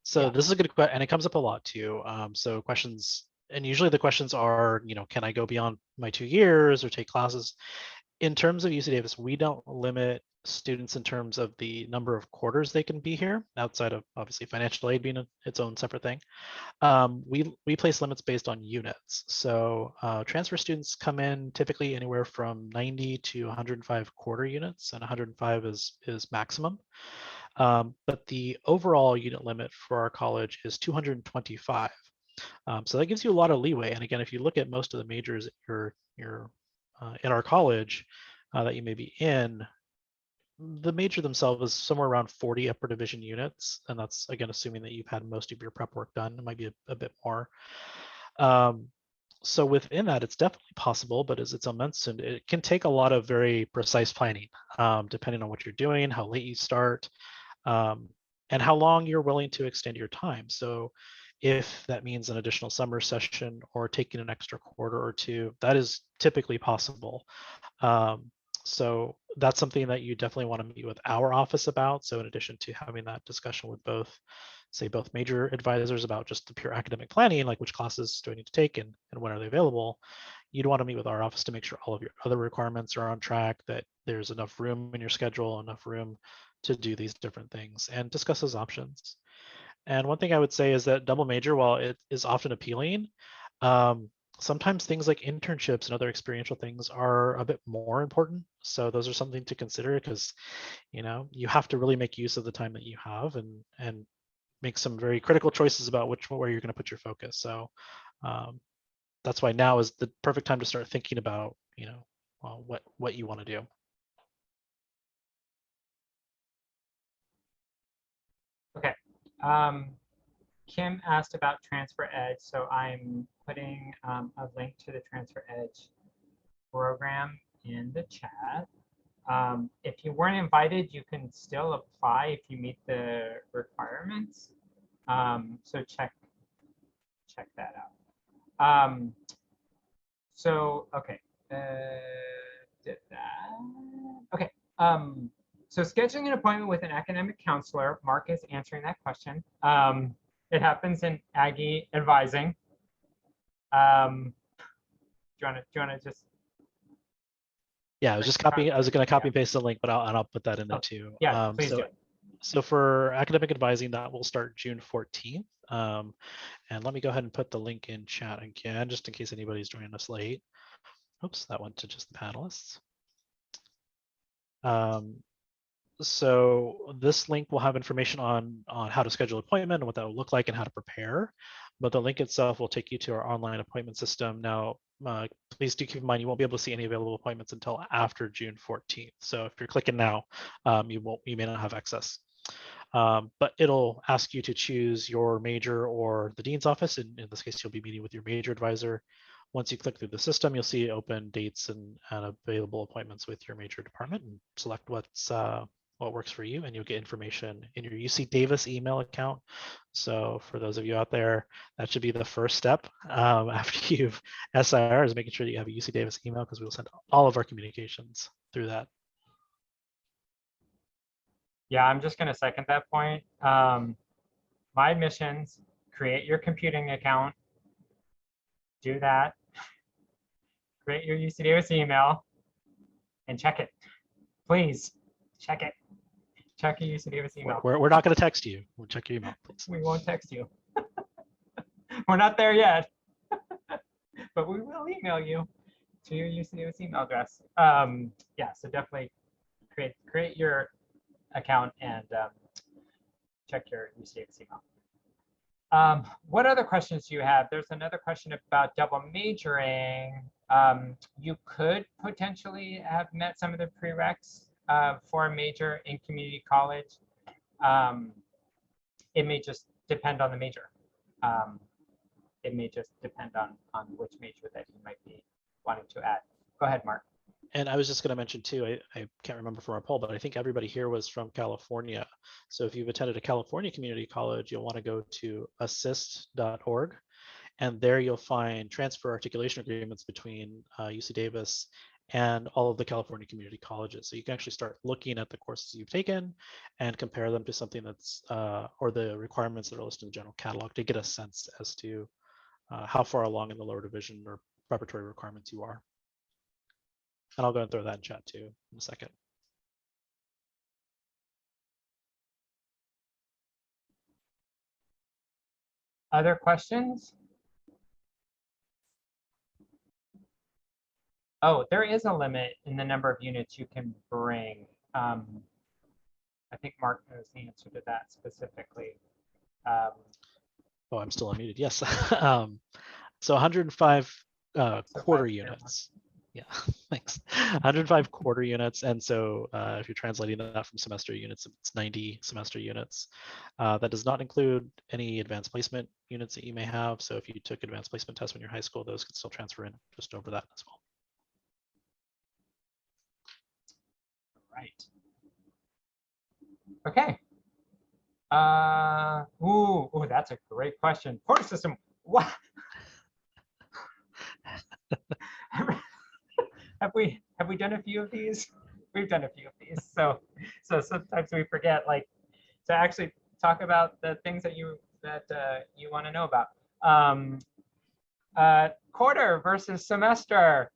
So this is a good question, and it comes up a lot too. So questions, and usually the questions are, can I go beyond my 2 years or take classes? In terms of UC Davis, we don't limit students in terms of the number of quarters they can be here, outside of obviously financial aid being its own separate thing. We place limits based on units. So transfer students come in typically anywhere from 90 to 105 quarter units, and 105 is maximum. But the overall unit limit for our college is 225. So that gives you a lot of leeway. And again, if you look at most of the majors you're in our college that you may be in, the major themselves is somewhere around 40 upper division units. And that's, again, assuming that you've had most of your prep work done. It might be a bit more. So within that, it's definitely possible, but as it's mentioned, it can take a lot of very precise planning, depending on what you're doing, how late you start, and how long you're willing to extend your time. So if that means an additional summer session or taking an extra quarter or two, that is typically possible. So that's something that you definitely want to meet with our office about. So in addition to having that discussion with both major advisors about just the pure academic planning, like which classes do I need to take and when are they available, you'd want to meet with our office to make sure all of your other requirements are on track, that there's enough room in your schedule, enough room to do these different things, and discuss those options. And one thing I would say is that double major, while it is often appealing, sometimes things like internships and other experiential things are a bit more important. So those are something to consider, because you have to really make use of the time that you have and make some very critical choices about where you're going to put your focus. So that's why now is the perfect time to start thinking about what you want to do. Okay. Kim asked about Transfer Edge, so I'm putting a link to the Transfer Edge program in the chat. If you weren't invited, you can still apply if you meet the requirements. So check that out. So okay, did that. Okay. So scheduling an appointment with an academic counselor, Mark is answering that question. It happens in Aggie Advising. Do you want to just? Yeah, I was going to copy and paste the link, but I'll put that in there too. Yeah, please do. So for academic advising, that will start June 14th. And let me go ahead and put the link in chat again, just in case anybody's joining us late. Oops, that went to just the panelists. So this link will have information on how to schedule an appointment and what that will look like and how to prepare. But the link itself will take you to our online appointment system. Now, please do keep in mind you won't be able to see any available appointments until after June 14th. So if you're clicking now, you may not have access. But it'll ask you to choose your major or the dean's office. In this case, you'll be meeting with your major advisor. Once you click through the system, you'll see open dates and available appointments with your major department, and select what works for you, and you'll get information in your UC Davis email account. So for those of you out there, that should be the first step after you've SIR, is making sure that you have a UC Davis email, because we'll send all of our communications through that. Yeah, I'm just going to second that point. My admissions, create your computing account, do that, create your UC Davis email, and check it. Please check it. Check your UC Davis email. We're not going to text you. We'll check your email, please. We won't text you. We're not there yet, but we will email you to your UC Davis email address. Yeah, so definitely create your account and check your UC Davis email. What other questions do you have? There's another question about double majoring. You could potentially have met some of the prereqs for a major in community college. It may just depend on the major. It may just depend on which major that you might be wanting to add. Go ahead, Mark. And I was just going to mention too, I can't remember from our poll, but I think everybody here was from California. So if you've attended a California community college, you'll want to go to assist.org. And there you'll find transfer articulation agreements between UC Davis and all of the California community colleges. So you can actually start looking at the courses you've taken and compare them to something that's, or the requirements that are listed in the general catalog, to get a sense as to how far along in the lower division or preparatory requirements you are. And I'll go and throw that in chat too in a second. Other questions? Oh, there is a limit in the number of units you can bring. I think Mark knows the answer to that specifically. Oh, I'm still unmuted. Yes. So 105 quarter units. Yeah, thanks. 105 quarter units. And so if you're translating that from semester units, it's 90 semester units. That does not include any advanced placement units that you may have. So if you took advanced placement tests when you're in high school, those could still transfer in just over that as well. Right. Okay. Ooh, that's a great question. Quarter system. What? Have we done a few of these? We've done a few of these. So sometimes we forget, like, to actually talk about the things that you want to know about. Quarter versus semester.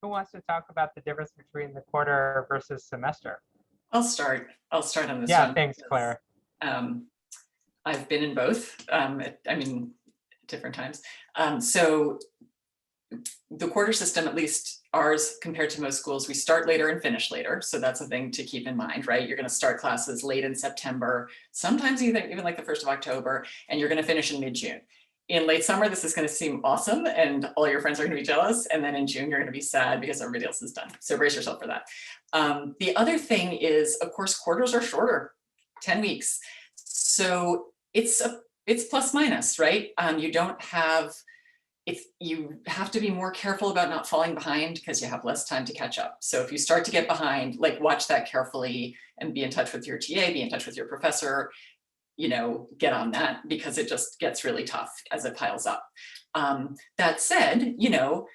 Who wants to talk about the difference between the quarter versus semester? I'll start on this one. Yeah, thanks, Claire. I've been in both. I mean, different times. So the quarter system, at least ours compared to most schools, we start later and finish later. So that's a thing to keep in mind, right? You're going to start classes late in September, sometimes even like the 1st of October, and you're going to finish in mid-June. in late summer, this is going to seem awesome and all your friends are going to be jealous. And then in June, you're going to be sad because everybody else is done. So brace yourself for that. The other thing is, of course, quarters are shorter, 10 weeks. So it's plus minus, right? You don't have, if you have to be more careful about not falling behind because you have less time to catch up. So if you start to get behind, like watch that carefully and be in touch with your TA, be in touch with your professor, you know, get on that because it just gets really tough as it piles up. That said, you know,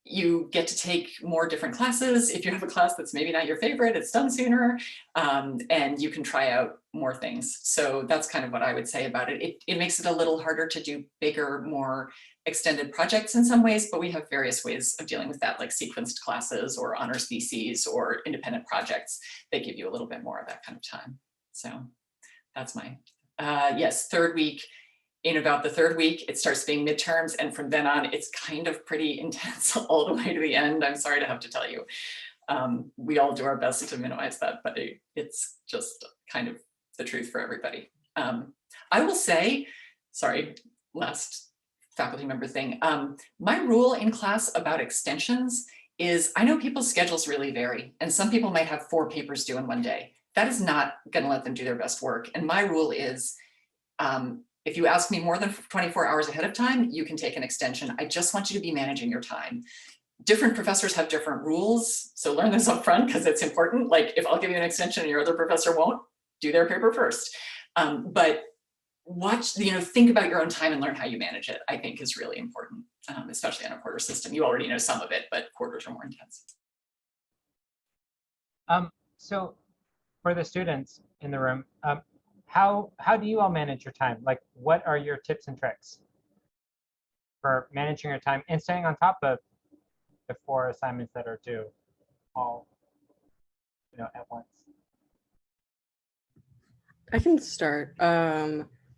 you get to take more different classes. If you have a class that's maybe not your favorite, it's done sooner, and you can try out more things. So that's kind of what I would say about it. It makes it a little harder to do bigger, more extended projects in some ways, but we have various ways of dealing with that, like sequenced classes or honors theses or independent projects that give you a little bit more of that kind of time. So that's my, yes, third week. In about the third week, it starts being midterms, and from then on, it's kind of pretty intense all the way to the end. I'm sorry to have to tell you. We all do our best to minimize that, but it's just kind of the truth for everybody. I will say, sorry, last faculty member thing. My rule in class about extensions is, I know people's schedules really vary, and some people might have 4 papers due in one day. That is not going to let them do their best work. And my rule is, if you ask me more than 24 hours ahead of time, you can take an extension. I just want you to be managing your time. Different professors have different rules, so learn this up front because it's important. Like if I'll give you an extension and your other professor won't, do their paper first. But watch, you know, think about your own time and learn how you manage it, I think is really important, especially on a quarter system. You already know some of it, but quarters are more intense. So for the students in the room, how do you all manage your time? Like, what are your tips and tricks for managing your time and staying on top of the 4 assignments that are due all, you know, at once? I can start.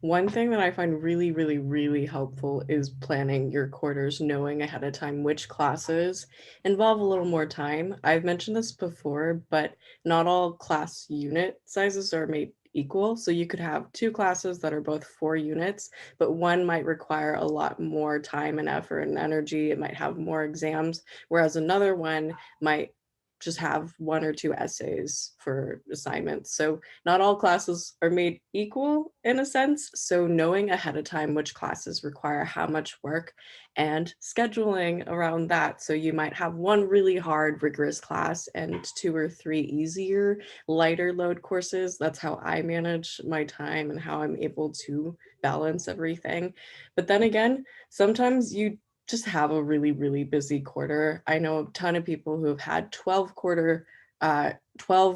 One thing that I find really, really, really helpful is planning your quarters, knowing ahead of time which classes involve a little more time. I've mentioned this before, but not all class unit sizes are made equal. So you could have 2 classes that are both 4 units, but one might require a lot more time and effort and energy. It might have more exams, whereas another one might just have 1 or 2 essays for assignments. So not all classes are made equal in a sense. So knowing ahead of time which classes require how much work and scheduling around that. So you might have 1 really hard, rigorous class and 2 or 3 easier, lighter load courses. That's how I manage my time and how I'm able to balance everything. But then again, sometimes you just have a really, really busy quarter. I know a ton of people who have had 12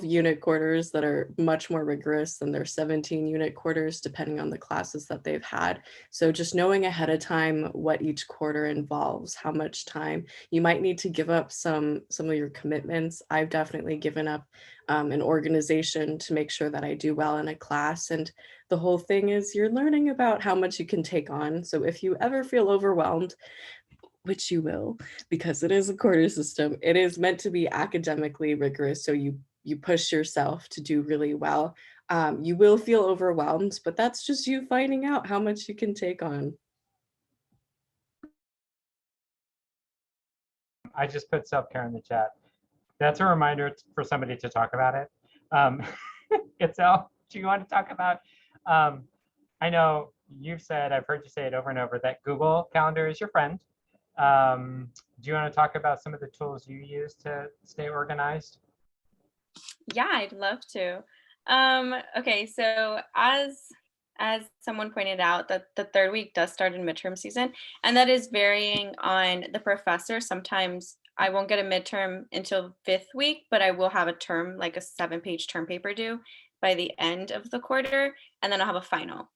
unit quarters that are much more rigorous than their 17 unit quarters, depending on the classes that they've had. So just knowing ahead of time what each quarter involves, how much time you might need to give up some of your commitments. I've definitely given up an organization to make sure that I do well in a class. And the whole thing is you're learning about how much you can take on. So if you ever feel overwhelmed, which you will, because it is a quarter system, it is meant to be academically rigorous. So you push yourself to do really well. You will feel overwhelmed, but that's just you finding out how much you can take on. I just put self-care in the chat. That's a reminder for somebody to talk about it. Itself, do you want to talk about? I know you've said, I've heard you say it over and over, that Google Calendar is your friend. Do you want to talk about some of the tools you use to stay organized? Yeah, I'd love to. Okay, so as someone pointed out, that the third week does start in midterm season, and that is varying on the professor. Sometimes I won't get a midterm until 5th week, but I will have a term, like a 7-page term paper due by the end of the quarter, and then I'll have a final.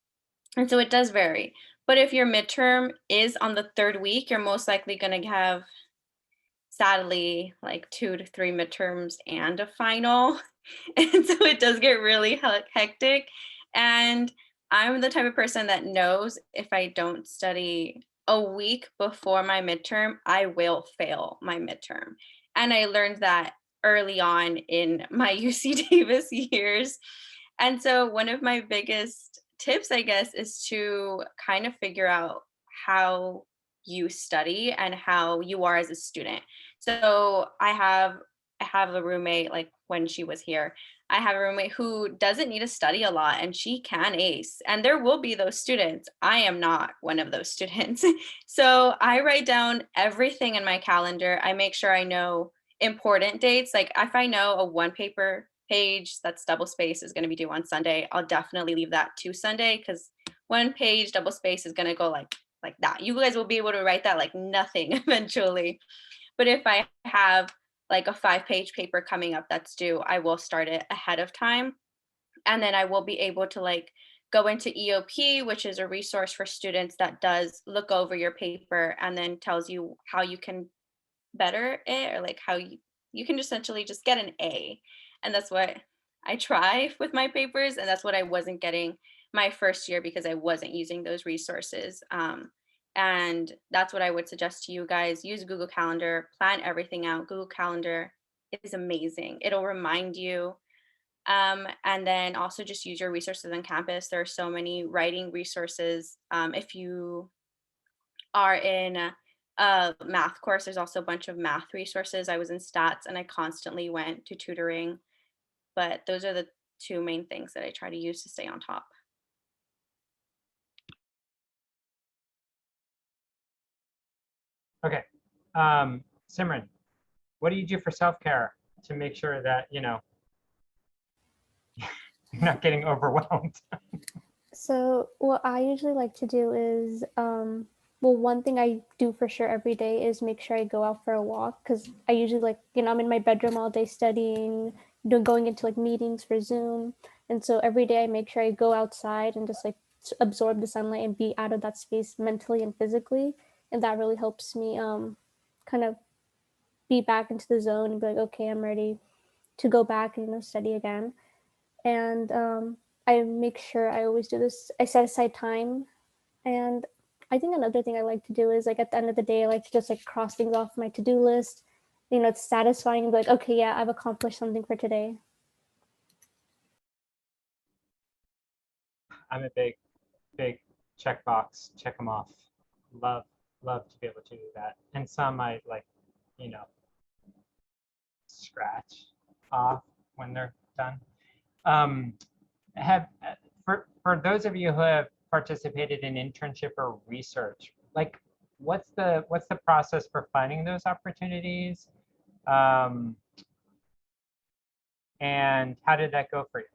And so it does vary. But if your midterm is on the 3rd week, you're most likely going to have, sadly, like 2 to 3 midterms and a final. And so it does get really hectic. And I'm the type of person that knows if I don't study a week before my midterm, I will fail my midterm. And I learned that early on in my UC Davis years. And so one of my biggest tips, I guess, is to kind of figure out how you study and how you are as a student. So I have a roommate, like when she was here, I have a roommate who doesn't need to study a lot and she can ace. And there will be those students. I am not one of those students. So I write down everything in my calendar. I make sure I know important dates. Like if I know a one paper page that's double space is going to be due on Sunday, I'll definitely leave that to Sunday, because one page double space is going to go like that. You guys will be able to write that like nothing eventually. But if I have like a 5-page paper coming up that's due, I will start it ahead of time. And then I will be able to like go into EOP, which is a resource for students that does look over your paper and then tells you how you can better it, or like how you can essentially just get an A. And that's what I try with my papers. And that's what I wasn't getting my first year because I wasn't using those resources. And that's what I would suggest to you guys. Use Google Calendar, plan everything out. Google Calendar is amazing. It'll remind you. And then also just use your resources on campus. There are so many writing resources. If you are in a math course, there's also a bunch of math resources. I was in stats and I constantly went to tutoring, but those are the two main things that I try to use to stay on top. Okay. Simran, what do you do for self-care to make sure that, you know, you're not getting overwhelmed? So what I usually like to do is, well, one thing I do for sure every day is make sure I go out for a walk, because I usually like, you know, I'm in my bedroom all day studying, going into like meetings for Zoom. And so every day I make sure I go outside and just like absorb the sunlight and be out of that space mentally and physically. And that really helps me kind of be back into the zone and be like, okay, I'm ready to go back and, you know, study again. And I make sure I always do this. I set aside time. And I think another thing I like to do is like at the end of the day, I like to just like cross things off my to-do list. You know, it's satisfying and be like, okay, yeah, I've accomplished something for today. I'm a big checkbox, check them off. Love to be able to do that. And some I like, you know, scratch off when they're done. Have for those of you who have participated in internship or research, like what's the process for finding those opportunities? And how did that go for you?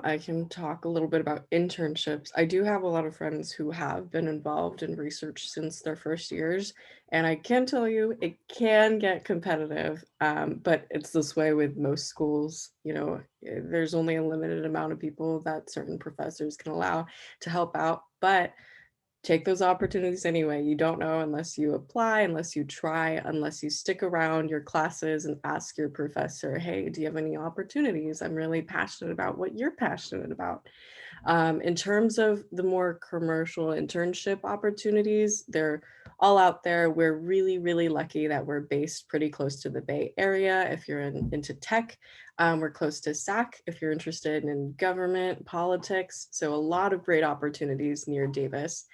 I can talk a little bit about internships. I do have a lot of friends who have been involved in research since their first years, and I can tell you it can get competitive, but it's this way with most schools. You know, there's only a limited amount of people that certain professors can allow to help out, but take those opportunities anyway. You don't know unless you apply, unless you try, unless you stick around your classes and ask your professor, hey, do you have any opportunities? I'm really passionate about what you're passionate about. In terms of the more commercial internship opportunities, they're all out there. We're really, really lucky that we're based pretty close to the Bay Area. If you're into tech, we're close to SAC if you're interested in government, politics. So a lot of great opportunities near Davis.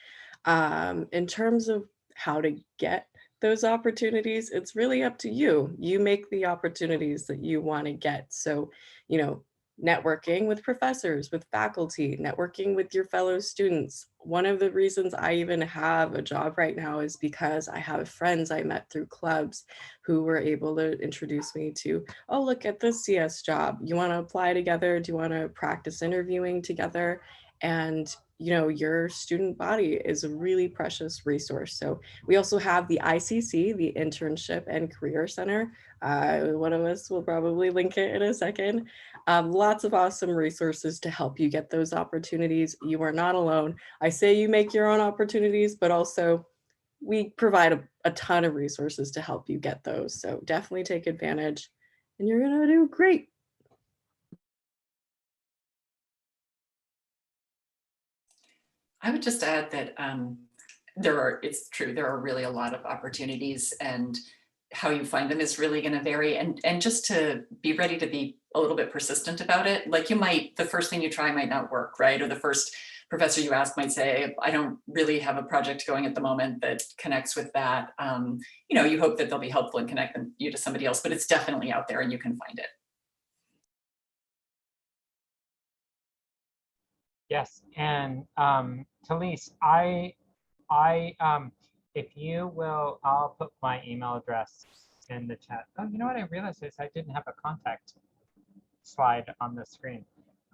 In terms of how to get those opportunities, it's really up to you. You make the opportunities that you want to get. So, you know, networking with professors, with faculty, networking with your fellow students. One of the reasons I even have a job right now is because I have friends I met through clubs who were able to introduce me to, oh, look at this CS job. You want to apply together? Do you want to practice interviewing together? And you know, your student body is a really precious resource. So we also have the ICC, the Internship and Career Center. One of us will probably link it in a second. Lots of awesome resources to help you get those opportunities. You are not alone. I say you make your own opportunities, but also we provide a ton of resources to help you get those. So definitely take advantage and you're gonna do great. I would just add that it's true, there are really a lot of opportunities, and how you find them is really going to vary, and just to be ready to be a little bit persistent about it. Like the first thing you try might not work, right? Or the first professor you ask might say, I don't really have a project going at the moment that connects with that. You hope that they'll be helpful and connect you to somebody else, but it's definitely out there and you can find it. Yes, and Talise, if you will, I'll put my email address in the chat. Oh, you know what I realized is I didn't have a contact slide on the screen.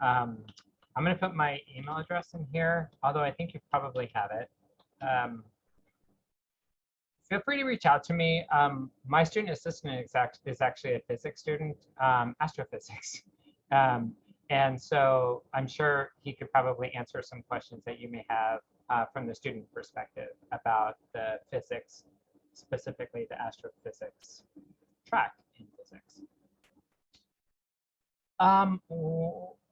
I'm going to put my email address in here, although I think you probably have it. Feel free to reach out to me. My student assistant is actually a physics student, astrophysics. And so I'm sure he could probably answer some questions that you may have from the student perspective about the physics, specifically the astrophysics track in physics.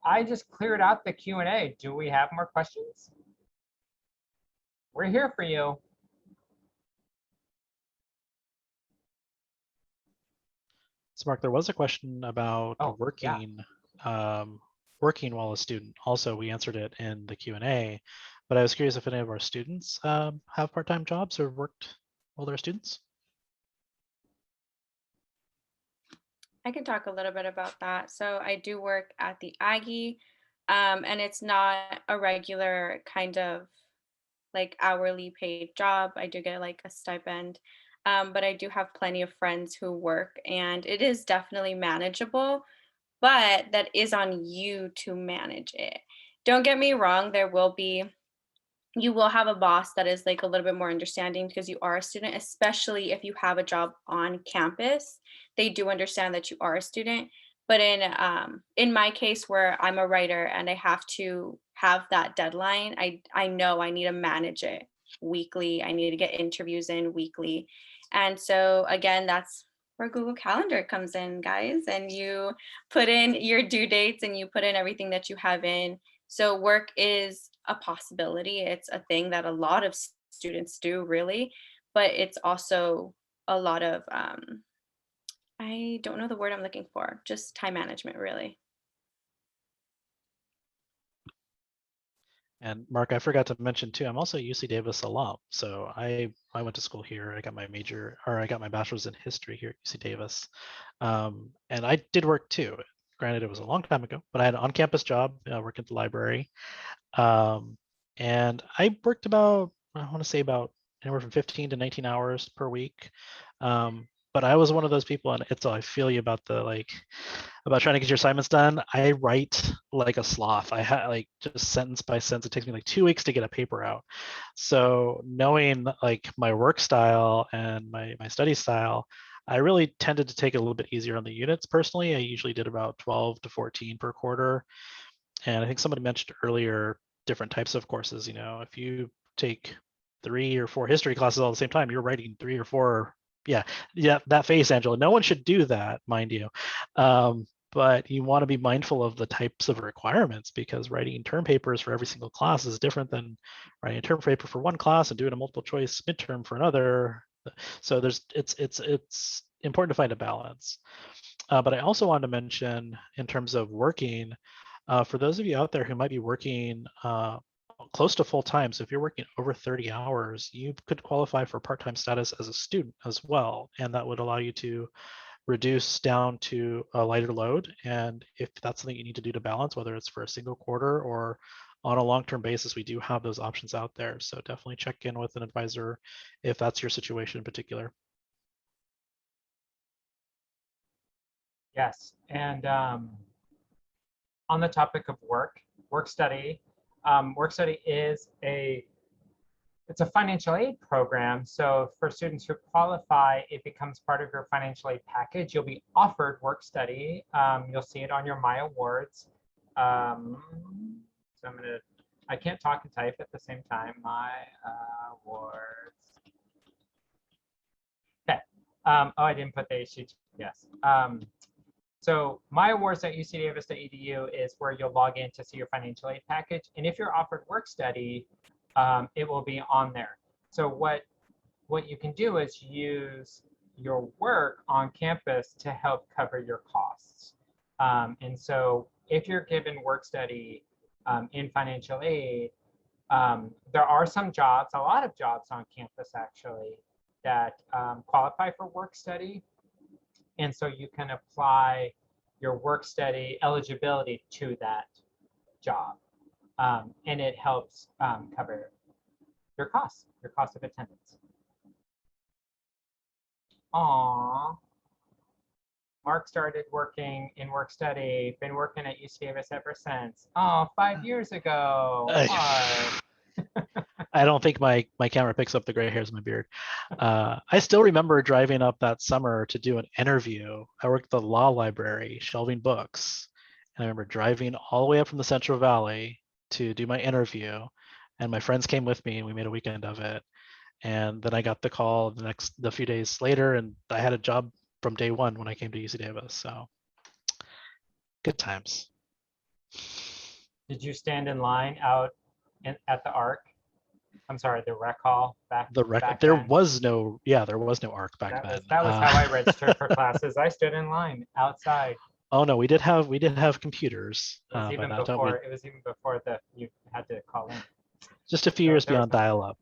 I just cleared out the Q&A. Do we have more questions? We're here for you. So Mark, there was a question about working while a student. Also, we answered it in the Q&A, but I was curious if any of our students have part-time jobs or worked while they're students. I can talk a little bit about that. So I do work at the Aggie, and it's not a regular kind of like hourly paid job. I do get like a stipend, but I do have plenty of friends who work, and it is definitely manageable, but that is on you to manage it. Don't get me wrong, you will have a boss that is like a little bit more understanding because you are a student, especially if you have a job on campus. They do understand that you are a student. But in my case, where I'm a writer and I have to have that deadline, I know I need to manage it weekly. I need to get interviews in weekly. And so again, that's where Google Calendar comes in, guys. And you put in your due dates and you put in everything that you have in. So work is a possibility. It's a thing that a lot of students do, really, but it's also a lot of, I don't know the word I'm looking for, just time management, really. And Mark, I forgot to mention too, I'm also a UC Davis alum. So I went to school here. I got my bachelor's in history here at UC Davis. And I did work too. Granted, it was a long time ago, but I had an on-campus job, working at the library. And I worked about, I want to say about anywhere from 15 to 19 hours per week. But I was one of those people, and I feel you about about trying to get your assignments done. I write like a sloth. I had like just sentence by sentence. It takes me like 2 weeks to get a paper out. So knowing like my work style and my study style, I really tended to take it a little bit easier on the units. Personally, I usually did about 12 to 14 per quarter. And I think somebody mentioned earlier different types of courses. If you take 3 or 4 history classes all at the same time, you're writing 3 or 4. Yeah, that face, Angela. No one should do that, mind you. But you want to be mindful of the types of requirements, because writing term papers for every single class is different than writing a term paper for one class and doing a multiple choice midterm for another. So it's important to find a balance. But I also wanted to mention, in terms of working, for those of you out there who might be working close to full time, so if you're working over 30 hours, you could qualify for part-time status as a student as well, and that would allow you to reduce down to a lighter load. And if that's something you need to do to balance, whether it's for a single quarter or on a long-term basis, we do have those options out there. So definitely check in with an advisor if that's your situation in particular. Yes, and on the topic of work study is it's a financial aid program. So for students who qualify, it becomes part of your financial aid package. You'll be offered work study. You'll see it on your My Awards. So I can't talk and type at the same time. My Awards. Okay. Oh, I didn't put the HTTPS. So myawards.ucdavis.edu is where you'll log in to see your financial aid package. And if you're offered work study, it will be on there. So what you can do is use your work on campus to help cover your costs. And so if you're given work study in financial aid, there are some jobs, a lot of jobs on campus actually, that qualify for work study. And so you can apply your work study eligibility to that job. And it helps cover your cost of attendance. Aww. Mark started working in work study, been working at UC Davis ever since. Oh, 5 years ago. I don't think my camera picks up the gray hairs in my beard. I still remember driving up that summer to do an interview. I worked at the law library shelving books. And I remember driving all the way up from the Central Valley to do my interview. And my friends came with me and we made a weekend of it. And then I got the call the few days later, and I had a job from day one when I came to UC Davis. So good times. Did you stand in line out at the ARC? I'm sorry, the rec hall back There then? was no ARC back then. That was how I registered for classes. I stood in line outside. Oh no, we did have computers. It was even before. It was even before you had to call in. Just a few years beyond dial-up.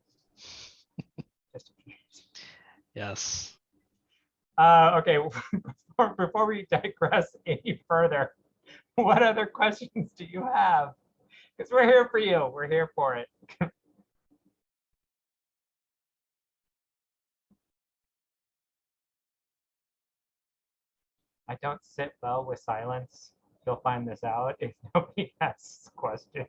Just a few years. Yes. Okay. Before we digress any further, what other questions do you have? Because we're here for you. We're here for it. I don't sit well with silence. You'll find this out if nobody asks questions.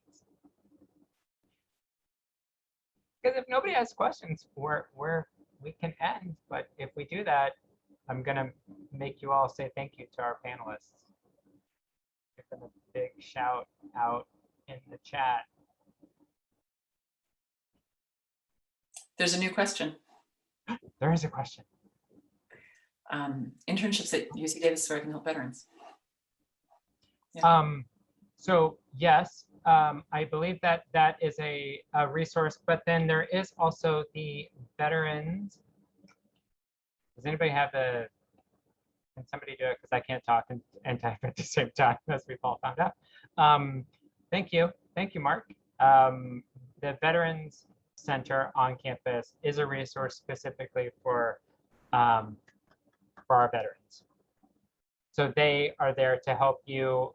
Because if nobody asks questions, we can end. But if we do that, I'm gonna make you all say thank you to our panelists. Give them a big shout out in the chat. There's a new question. There is a question. Internships at UC Davis so I can help veterans. Yeah. So yes, I believe that is a resource, but then there is also the veterans. Does anybody have can somebody do it? Because I can't talk and type at the same time, as we've all found out. Thank you, Mark. The Veterans Center on campus is a resource specifically for our veterans. So they are there to help you.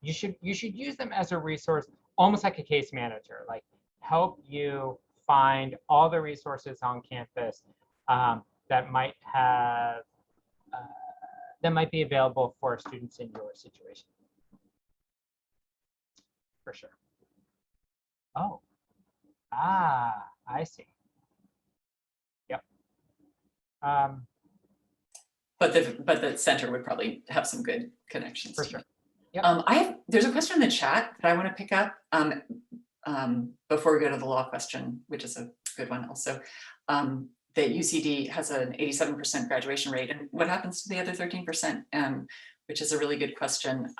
You should use them as a resource, almost like a case manager, like help you find all the resources on campus that might be available for students in your situation. For sure. Oh, I see. Yep. But the center would probably have some good connections. For sure. Yep. There's a question in the chat that I want to pick up before we go to the law question, which is a good one also. That UCD has an 87% graduation rate, and what happens to the other 13%? Which is a really good question.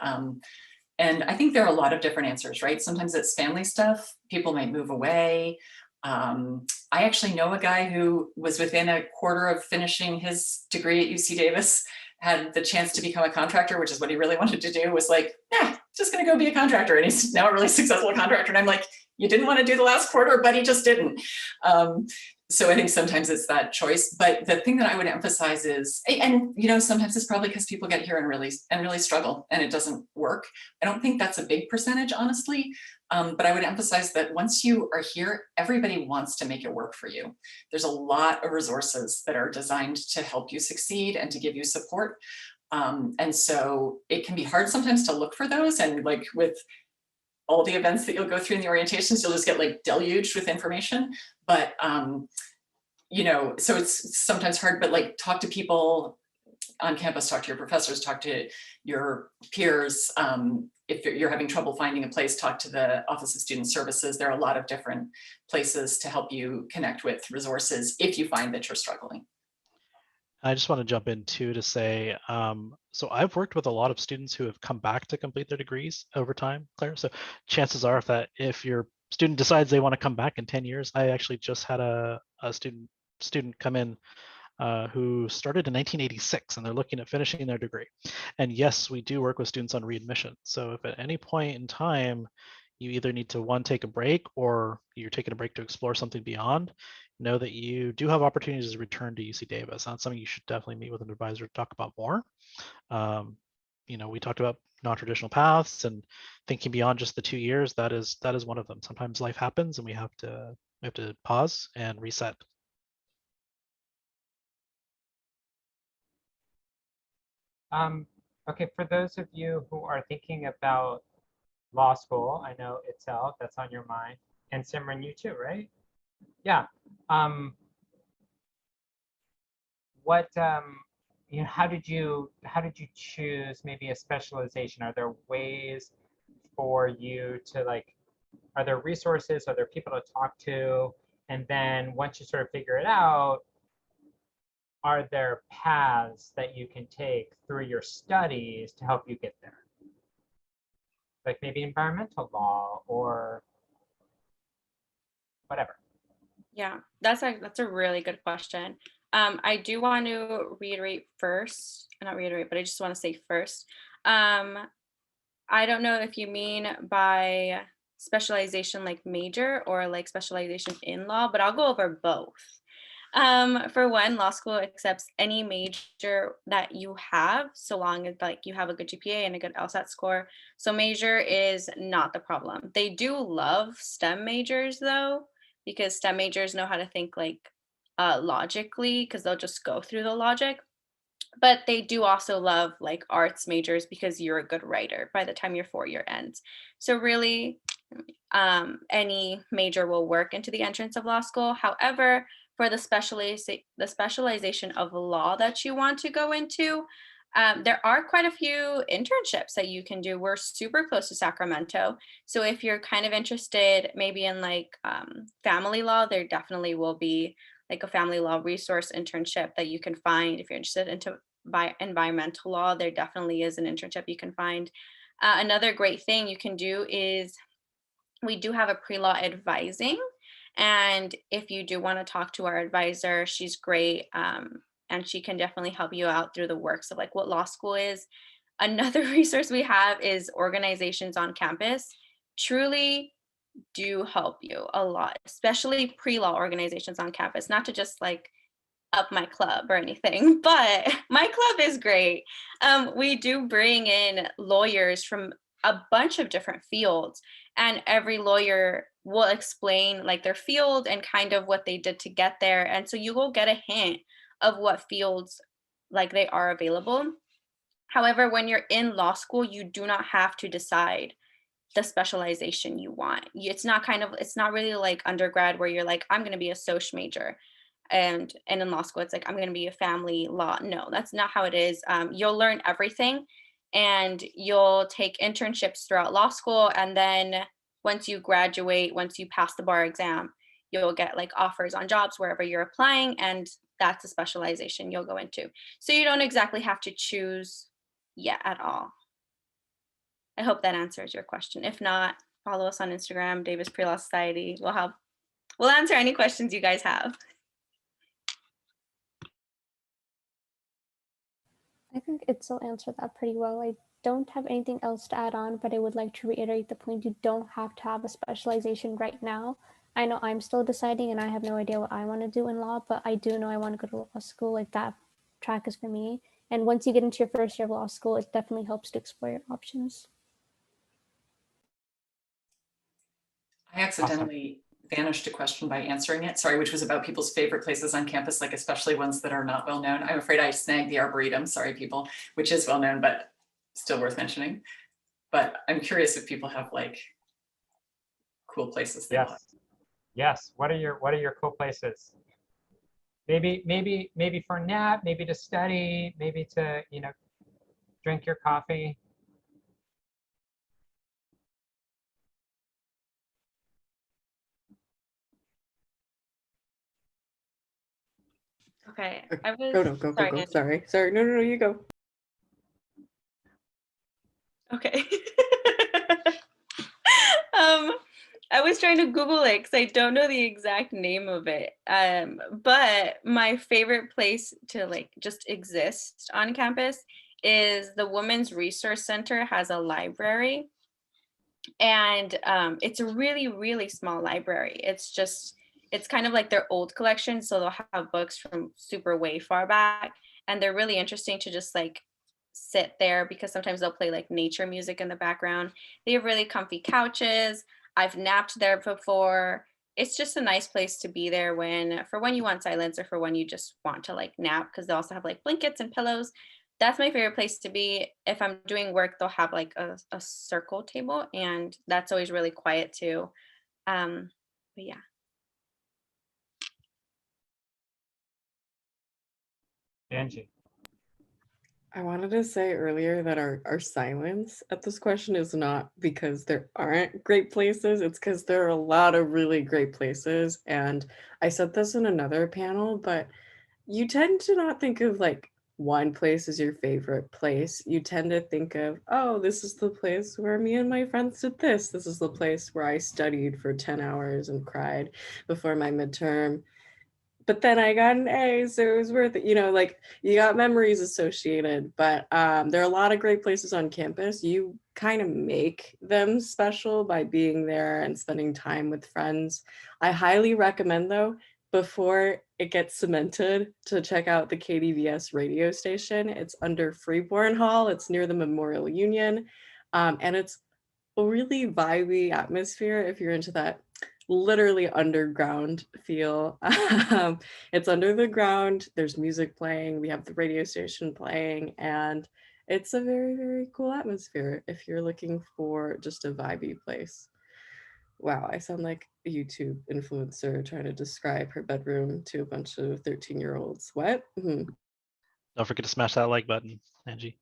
And I think there are a lot of different answers, right? Sometimes it's family stuff. People might move away. I actually know a guy who was within a quarter of finishing his degree at UC Davis, had the chance to become a contractor, which is what he really wanted to do, was like, just gonna go be a contractor. And he's now a really successful contractor. And I'm like, you didn't want to do the last quarter, but he just didn't. So I think sometimes it's that choice. But the thing that I would emphasize is, and sometimes it's probably because people get here and really struggle and it doesn't work. I don't think that's a big percentage, honestly. But I would emphasize that once you are here, everybody wants to make it work for you. There's a lot of resources that are designed to help you succeed and to give you support. And so it can be hard sometimes to look for those, and like with all the events that you'll go through in the orientations, you'll just get like deluged with information. But, so it's sometimes hard, but like talk to people on campus, talk to your professors, talk to your peers. If you're having trouble finding a place, talk to the Office of Student Services. There are a lot of different places to help you connect with resources if you find that you're struggling. I just want to jump in too to say, so I've worked with a lot of students who have come back to complete their degrees over time, Claire. So chances are if your student decides they want to come back in 10 years, I actually just had a student come in who started in 1986, and they're looking at finishing their degree. And yes, we do work with students on readmission. So if at any point in time you either need to, one, take a break, or you're taking a break to explore something beyond, know that you do have opportunities to return to UC Davis. That's something you should definitely meet with an advisor to talk about more. We talked about non-traditional paths and thinking beyond just the 2 years. That is one of them. Sometimes life happens and we have to pause and reset. Okay, for those of you who are thinking about law school, I know itself, that's on your mind, and Simran, you too, right? Yeah. How did you choose maybe a specialization? Are there ways for you to are there resources? Are there people to talk to? And then once you sort of figure it out, are there paths that you can take through your studies to help you get there? Like maybe environmental law or whatever. Yeah, that's a really good question. I do want to reiterate first, not reiterate, but I just want to say first, I don't know if you mean by specialization like major or like specialization in law, but I'll go over both. For one, law school accepts any major that you have, so long as you have a good GPA and a good LSAT score. So major is not the problem. They do love STEM majors though, because STEM majors know how to think logically, because they'll just go through the logic. But they do also love arts majors because you're a good writer by the time your 4-year ends. So really, any major will work into the entrance of law school. However, for the specialization of law that you want to go into, there are quite a few internships that you can do. We're super close to Sacramento. So if you're kind of interested maybe in family law, there definitely will be a family law resource internship that you can find. If you're interested into environmental law, there definitely is an internship you can find. Another great thing you can do is we do have a pre-law advising. And if you do want to talk to our advisor, she's great. And she can definitely help you out through the works of what law school is. Another resource we have is organizations on campus. Truly do help you a lot, especially pre-law organizations on campus, not to just up my club or anything, but my club is great. We do bring in lawyers from a bunch of different fields, and every lawyer will explain their field and kind of what they did to get there. And so you will get a hint of what fields they are available. However, when you're in law school, you do not have to decide the specialization you want. It's not really like undergrad where you're I'm going to be a social major. And in law school, it's I'm going to be a family law. No, that's not how it is. You'll learn everything and you'll take internships throughout law school. And then once you graduate, once you pass the bar exam, you'll get offers on jobs wherever you're applying. And that's a specialization you'll go into. So you don't exactly have to choose yet at all. I hope that answers your question. If not, follow us on Instagram, Davis Pre-Law Society. We'll answer any questions you guys have. I think Itzel answered that pretty well. I don't have anything else to add on, but I would like to reiterate the point: you don't have to have a specialization right now. I know I'm still deciding and I have no idea what I want to do in law, but I do know I want to go to law school. That track is for me. And once you get into your first year of law school, it definitely helps to explore your options. I accidentally vanished a question by answering it. Sorry, which was about people's favorite places on campus, especially ones that are not well known. I'm afraid I snagged the Arboretum, sorry people, which is well known, but still worth mentioning. But I'm curious if people have cool places they love. Yes. What are your cool places? Maybe for a nap, maybe to study, maybe to drink your coffee. Okay. Go. Sorry. No, you go. Okay. I was trying to Google it because I don't know the exact name of it. But my favorite place to like just exist on campus is the Women's Resource Center has a library. And it's a really, really small library. It's kind of like their old collection. So they'll have books from super way far back. And they're really interesting to just like sit there because sometimes they'll play like nature music in the background. They have really comfy couches. I've napped there before. It's just a nice place to be there for when you want silence or for when you just want to like nap, because they also have like blankets and pillows. That's my favorite place to be. If I'm doing work, they'll have like a circle table, and that's always really quiet too. But yeah. Angie. I wanted to say earlier that our silence at this question is not because there aren't great places, it's because there are a lot of really great places. And I said this in another panel, but you tend to not think of like one place as your favorite place. You tend to think of, oh, this is the place where me and my friends did this. This is the place where I studied for 10 hours and cried before my midterm. But then I got an A, so it was worth it. You know, like you got memories associated, but there are a lot of great places on campus. You kind of make them special by being there and spending time with friends. I highly recommend though, before it gets cemented, to check out the KDVS radio station. It's under Freeborn Hall. It's near the Memorial Union. And it's a really vibey atmosphere if you're into that literally underground feel. It's under the ground, there's music playing, we have the radio station playing, and it's a very, very cool atmosphere if you're looking for just a vibey place. Wow, I sound like a YouTube influencer trying to describe her bedroom to a bunch of 13-year-olds. What? Don't forget to smash that like button, Angie.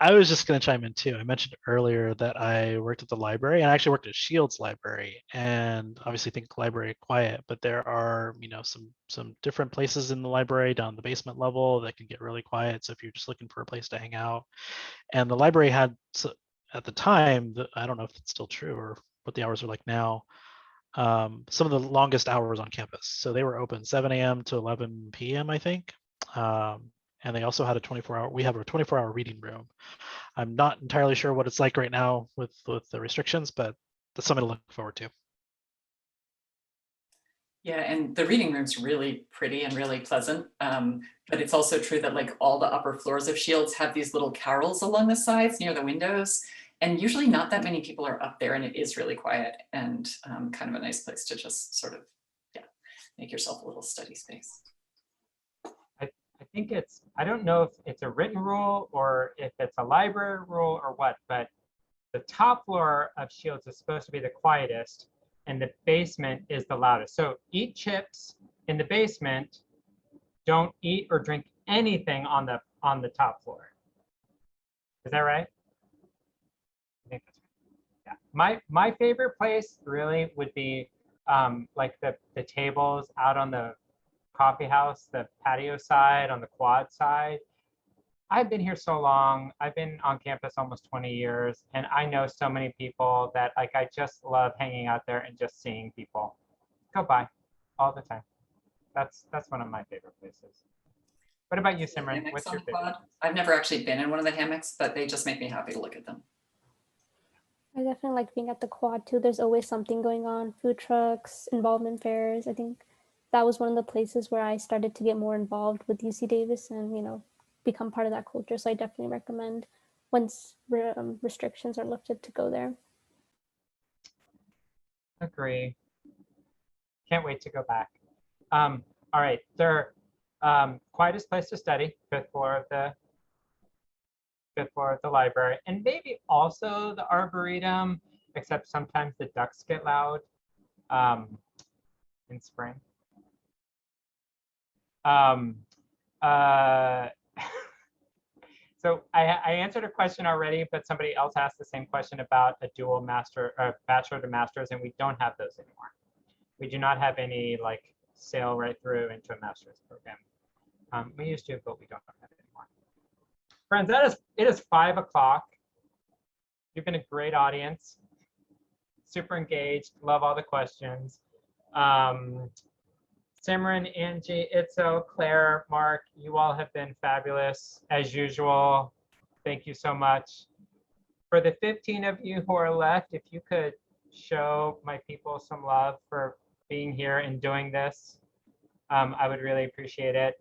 I was just going to chime in too. I mentioned earlier that I worked at the library, and I actually worked at Shields Library, and obviously think library quiet, but there are, you know, some different places in the library down the basement level that can get really quiet. So if you're just looking for a place to hang out, and the library had, at the time, I don't know if it's still true or what the hours are like now, some of the longest hours on campus. So they were open 7 a.m. to 11 p.m., I think. And they also had a 24-hour, we have a 24-hour reading room. I'm not entirely sure what it's like right now with the restrictions, but that's something to look forward to. Yeah, and the reading room's really pretty and really pleasant. But it's also true that like all the upper floors of Shields have these little carrels along the sides near the windows. And usually not that many people are up there, and it is really quiet and kind of a nice place to just sort of, yeah, make yourself a little study space. I think I don't know if it's a written rule or if it's a library rule or what, but the top floor of Shields is supposed to be the quietest and the basement is the loudest. So eat chips in the basement, don't eat or drink anything on the top floor. Is that right? I think that's right. Yeah. My favorite place really would be like the tables out on the coffee house, the patio side, on the quad side. I've been here so long. I've been on campus almost 20 years, and I know so many people that like I just love hanging out there and just seeing people go by all the time. That's one of my favorite places. What about you, Simran? What's your favorite? I've never actually been in one of the hammocks, but they just make me happy to look at them. I definitely like being at the quad too. There's always something going on, food trucks, involvement fairs. I think that was one of the places where I started to get more involved with UC Davis and, you know, become part of that culture. So I definitely recommend once restrictions are lifted to go there. Agree. Can't wait to go back. All right, they're quietest place to study, fifth floor of the library, and maybe also the Arboretum, except sometimes the ducks get loud in spring. So I answered a question already, but somebody else asked the same question about a dual master or bachelor to master's, and we don't have those anymore. We do not have any like sail right through into a master's program. We used to, but we don't have it anymore. Friends, it is 5 o'clock. You've been a great audience, super engaged, love all the questions. Simran, Angie, Itzo, Claire, Mark, you all have been fabulous as usual. Thank you so much. For the 15 of you who are left, if you could show my people some love for being here and doing this, I would really appreciate it.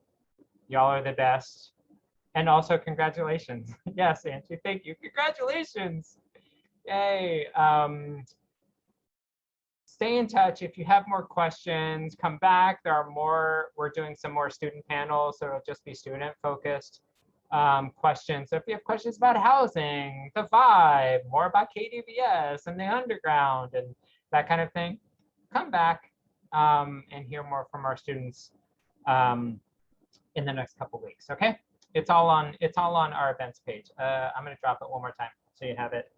Y'all are the best. And also congratulations. Yes, Angie, thank you. Congratulations. Yay. Stay in touch. If you have more questions, come back. There are more, we're doing some more student panels, so it'll just be student focused questions. So if you have questions about housing, the vibe, more about KDVS and the underground and that kind of thing, come back and hear more from our students in the next couple weeks. Okay, it's all on our events page. I'm going to drop it one more time so you have it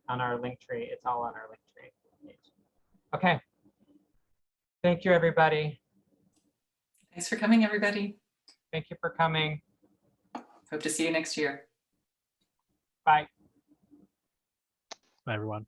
on our link tree. It's all on our link tree page. Okay. Thank you, everybody. Thanks for coming, everybody. Thank you for coming. Hope to see you next year. Bye. Bye, everyone.